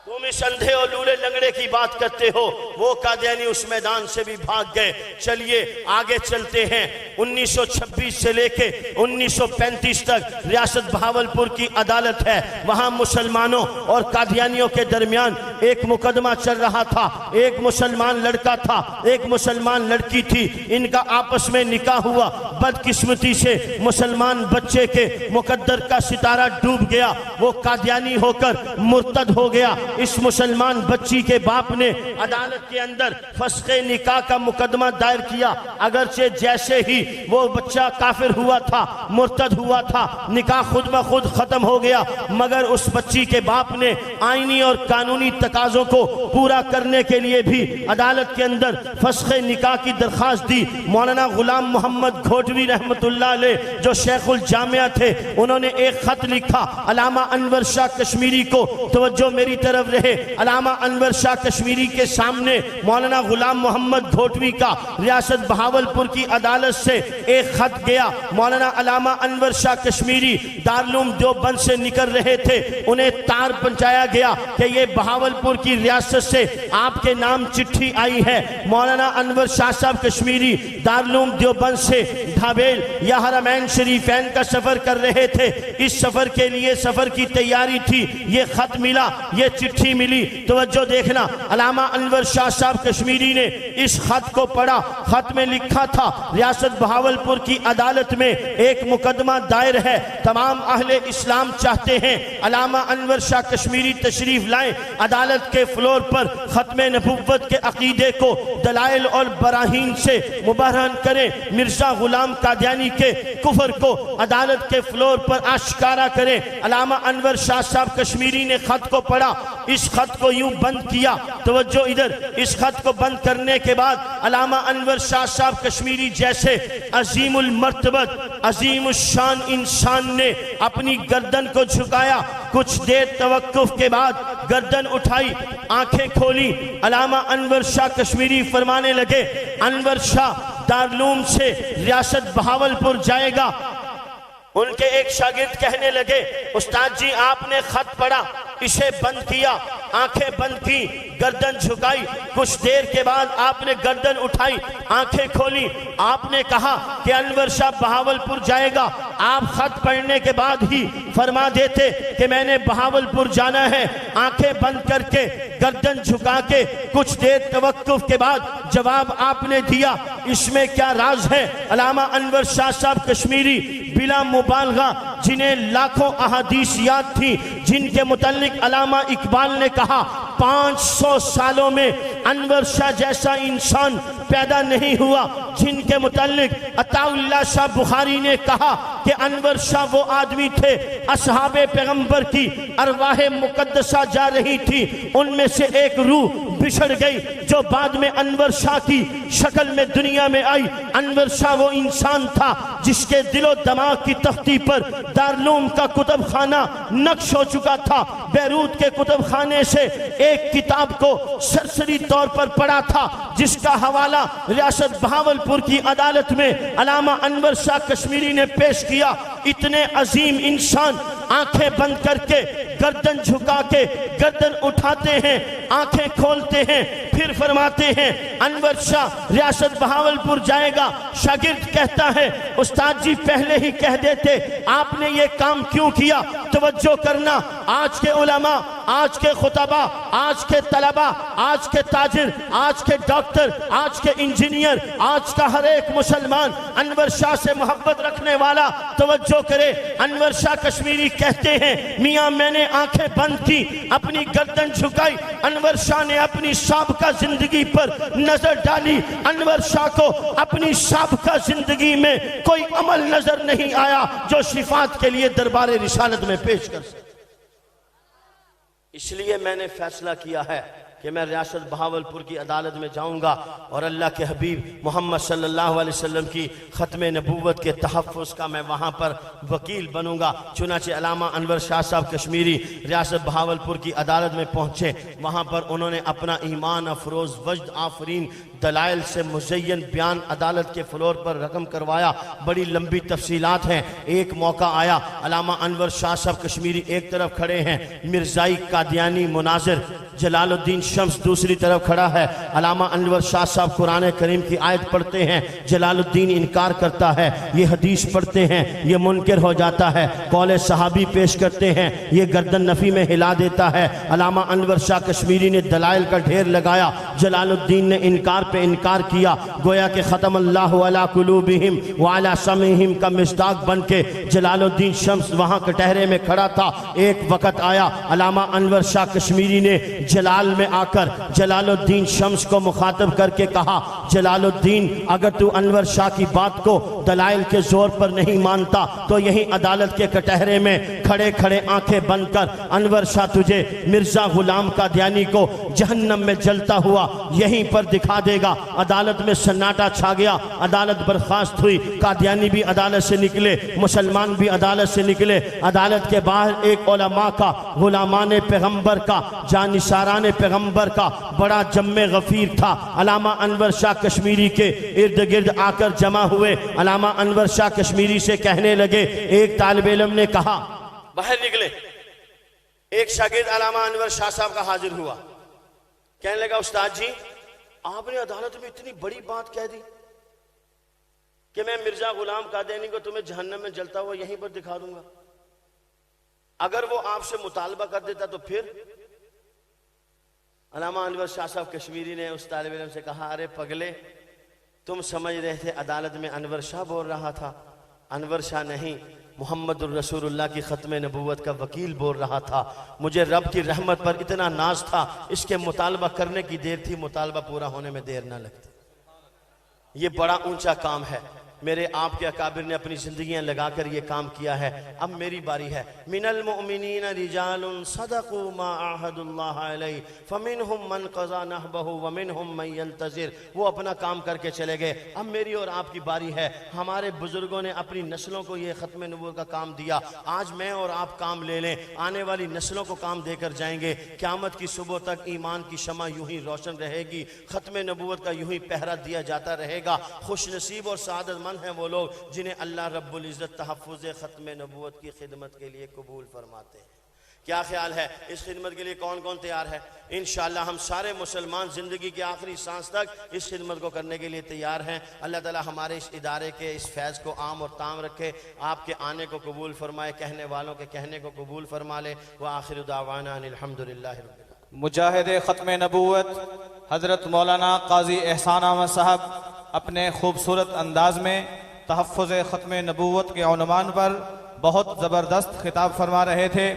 تم اس اندھے اور لولے لنگڑے کی بات کرتے ہو. وہ قادیانی اس میدان سے بھی بھاگ گئے. چلیے آگے چلتے ہیں. 1926 سے لے کے 1935 تک ریاست بہاولپور کی عدالت ہے. وہاں مسلمانوں اور قادیانیوں کے درمیان ایک مقدمہ چل رہا تھا. ایک مسلمان لڑکا تھا، ایک مسلمان لڑکی تھی. ان کا آپس میں نکاح ہوا. بدقسمتی سے مسلمان بچے کے مقدر کا ستارہ ڈوب گیا. وہ قادیانی ہو کر مرتد ہو گیا. اس مسلمان بچی کے باپ نے عدالت کے اندر فسخ نکاح کا مقدمہ دائر کیا. اگرچہ جیسے ہی وہ بچہ کافر ہوا تھا، مرتد ہوا تھا، نکاح خود بخود ختم ہو گیا، مگر اس بچی کے باپ نے آئینی اور قانونی تقاضوں کو پورا کرنے کے لیے بھی عدالت کے اندر فسخ نکاح کی درخواست دی. مولانا غلام محمد گھوٹوی رحمت اللہ علیہ جو شیخ الجامعہ تھے، انہوں نے ایک خط لکھا علامہ انور شاہ کشمیری کو. توجہ میری طرف رہے. علامہ انور شاہ کشمیری کے سامنے مولانا غلام محمد گھوٹوی کا ریاست بہاولپور کی عدالت سے ایک خط گیا. مولانا علامہ انور شاہ کشمیری دارالعلوم دیوبند سے نکل رہے تھے. انہیں تار پہنچایا گیا کہ یہ بہاولپور کی ریاست سے آپ کے نام چٹھی آئی ہے. مولانا انور شاہ صاحب کشمیری دارالعلوم دیوبند سے ڈھابیل یا حرمین شریفین کا سفر کر رہے تھے. اس سفر کے لیے سفر کی تیاری تھی. یہ خط ملا، یہ چٹھی ملی. توجہ دیکھنا، علامہ انور شاہ صاحب کشمیری نے اس خط کو پڑھا. خط میں لکھا تھا ریاست بہاولپور کی عدالت میں ایک مقدمہ دائر ہے. تمام اہل اسلام چاہتے ہیں علامہ انور شاہ کشمیری تشریف لائیں. عدالت کے فلور پر ختم نبوت کے عقیدے کو دلائل اور براہین سے مبرہن کریں. مرزا غلام قادیانی کے کفر کو عدالت کے فلور پر آشکارا کریں. علامہ انور شاہ صاحب کشمیری نے خط کو پڑھا. اس خط کو یوں بند کیا. توجہ ادھر. اس خط کو بند کرنے کے بعد علامہ انور شاہ صاحب کشمیری جیسے عظیم المرتبت، عظیم الشان انسان نے اپنی گردن کو جھکایا. کچھ دیر توقف کے بعد گردن اٹھائی، آنکھیں کھولی. علامہ انور شاہ کشمیری فرمانے لگے، انور شاہ دارالعلوم سے ریاست بہاولپور جائے گا. ان کے ایک شاگرد کہنے لگے، استاد جی آپ نے خط پڑھا، اسے بند کیا، آنکھیں بند کی، گردن جھکائی. کچھ دیر کے بعد آپ نے گردن اٹھائی، آنکھیں کھولی. آپ نے کہا کہ انور شاہ بہاولپور جائے گا. آپ خط پڑھنے کے بعد ہی فرما دیتے کہ میں نے بہاولپور جانا ہے. آنکھیں بند کر کے، گردن جھکا کے کچھ دیر توقف کے بعد جواب آپ نے دیا. اس میں کیا راز ہے؟ علامہ انور شاہ صاحب کشمیری بلا مبالغہ جنہیں لاکھوں احادیث یاد تھی، جن کے متعلق علامہ اقبال نے کہا 500 سالوں میں انور شاہ جیسا انسان پیدا نہیں ہوا، جن کے متعلق عطا اللہ شاہ بخاری نے کہا کہ کہ انور شاہ وہ آدمی تھے، اصحاب پیغمبر کی ارواح مقدسہ جا رہی تھی، ان میں سے ایک روح بچھڑ گئی جو بعد میں انور شاہ کی شکل میں دنیا میں آئی۔ انور شاہ وہ انسان تھا جس کے دل و دماغ کی تختی پر دارالعلوم کا کتب خانہ نقش ہو چکا تھا۔ بیروت کے کتب خانے سے ایک کتاب کو سرسری طور پر پڑھا تھا جس کا حوالہ ریاست بہاولپور کی عدالت میں علامہ انور شاہ کشمیری نے پیش کیا۔ اتنے عظیم انسان آنکھیں بند کر کے، گردن جھکا کے، گردن اٹھاتے ہیں، آنکھیں کھولتے ہیں، پھر فرماتے ہیں انور شاہ ریاست بہاولپور جائے گا۔ شاگرد کہتا ہے استاد جی پہلے ہی کہہ دیتے، آپ نے یہ کام کیوں کیا؟ توجہ کرنا، آج کے علماء، آج کے خطبہ، آج کے طلبہ، آج کے تاجر، آج کے ڈاکٹر، آج کے انجینئر، آج کا ہر ایک مسلمان انور شاہ سے محبت رکھنے والا توجہ کرے۔ انور شاہ کشمیری کہتے ہیں میاں میں نے آنکھیں بند کی، اپنی گردن جھکائی، انور شاہ نے اپنی سابقہ زندگی پر نظر ڈالی۔ انور شاہ کو اپنی سابقہ زندگی میں کوئی عمل نظر نہیں آیا جو شفاعت کے لیے دربار رسالت میں پیش کر سکے۔ اس لیے میں نے فیصلہ کیا ہے کہ میں ریاست بہاولپور کی عدالت میں جاؤں گا اور اللہ کے حبیب محمد صلی اللہ علیہ وسلم کی ختم نبوت کے تحفظ کا میں وہاں پر وکیل بنوں گا۔ چنانچہ علامہ انور شاہ صاحب کشمیری ریاست بہاولپور کی عدالت میں پہنچے، وہاں پر انہوں نے اپنا ایمان افروز وجد آفرین دلائل سے مزین بیان عدالت کے فلور پر رقم کروایا۔ بڑی لمبی تفصیلات ہیں۔ ایک موقع آیا، علامہ انور شاہ صاحب کشمیری ایک طرف کھڑے ہیں، مرزائی قادیانی مناظر جلال الدین شمس دوسری طرف کھڑا ہے۔ علامہ انور شاہ صاحب قرآن کریم کی آیت پڑھتے ہیں، جلال الدین انکار کرتا ہے، یہ حدیث پڑھتے ہیں، یہ منکر ہو جاتا ہے، قول صحابی پیش کرتے ہیں، یہ گردن نفی میں ہلا دیتا ہے۔ علامہ انور شاہ کشمیری نے دلائل کا ڈھیر لگایا، جلال الدین نے انکار پہ انکار کیا، گویا کہ ختم اللہ علی قلوبہم وعلی سمعہم کا مصداق بن کے جلال الدین شمس وہاں کٹہرے میں کھڑا تھا۔ ایک وقت آیا، علامہ انور شاہ کشمیری نے جلال میں آ کر جلال الدین شمس کو مخاطب کر کے کہا، جلال الدین اگر تو انور شاہ کی بات کو دلائل کے زور پر نہیں مانتا تو یہی عدالت کے کٹہرے میں کھڑے کھڑے آنکھیں بند کر، انور شاہ تجھے مرزا غلام قادیانی کو جہنم میں جلتا ہوا یہیں پر دکھا دے گا۔ عدالت میں سناٹا چھا گیا، عدالت برخاست ہوئی، قادیانی بھی عدالت سے نکلے، مسلمان بھی عدالت سے نکلے۔ عدالت کے باہر ایک علماء کا، غلامان پیغمبر کا، جانثاران پیغمبر کا بڑا جم غفیر تھا۔ علامہ انور شاہ کشمیری کے ارد گرد آ کر جمع ہوئے، علامہ انور شاہ کشمیری سے کہنے لگے، ایک طالب علم نے کہا باہر نکلے، ایک شاگرد علامہ انور شاہ صاحب کا حاضر ہوا، کہنے لگا استاد جی آپ نے عدالت میں اتنی بڑی بات کہہ دی کہ میں مرزا غلام قادیانی کو تمہیں جہنم میں جلتا ہوا یہیں پر دکھا دوں گا، اگر وہ آپ سے مطالبہ کر دیتا تو پھر؟ علامہ انور شاہ صاحب کشمیری نے اس طالب علم سے کہا، ارے پگلے تم سمجھ رہے تھے عدالت میں انور شاہ بول رہا تھا، انور شاہ نہیں، محمد الرسول اللہ کی ختم نبوت کا وکیل بول رہا تھا۔ مجھے رب کی رحمت پر اتنا ناز تھا، اس کے مطالبہ کرنے کی دیر تھی، مطالبہ پورا ہونے میں دیر نہ لگتی۔ یہ بڑا اونچا کام ہے، میرے آپ کے اکابر نے اپنی زندگیاں لگا کر یہ کام کیا ہے۔ اب میری باری ہے۔ من المؤمنین رجال صدقوا ما عاہدوا اللہ علیہ فمنہم من قضى نحبہ ومنہم من ينتظر۔ وہ اپنا کام کر کے چلے گئے، اب میری اور آپ کی باری ہے۔ ہمارے بزرگوں نے اپنی نسلوں کو یہ ختم نبوت کا کام دیا، آج میں اور آپ کام لے لیں، آنے والی نسلوں کو کام دے کر جائیں گے۔ قیامت کی صبح تک ایمان کی شمع یوں ہی روشن رہے گی، ختم نبوت کا یوں ہی پہرا دیا جاتا رہے گا۔ خوش نصیب اور سعادت ہیں وہ لوگ جنہیں اللہ رب العزت تحفظ ختم نبوت کی خدمت کے لیے قبول فرماتے ہیں۔ کیا خیال ہے اس خدمت کے لیے کون کون تیار ہے؟ انشاءاللہ ہم سارے مسلمان زندگی کی آخری سانس تک اس خدمت کو کرنے کے لیے تیار ہیں۔ اللہ تعالی ہمارے اس ادارے کے اس فیض کو عام اور تام رکھے، آپ کے آنے کو قبول فرمائے، کہنے والوں کے کہنے کو قبول فرما لے۔ وآخر دعوانا ان الحمدللہ رب العالمین۔ مجاہد ختم نبوت حضرت مولانا قاضی احسان احمد صاحب اپنے خوبصورت انداز میں تحفظ ختم نبوت کے عنوان پر بہت زبردست خطاب فرما رہے تھے۔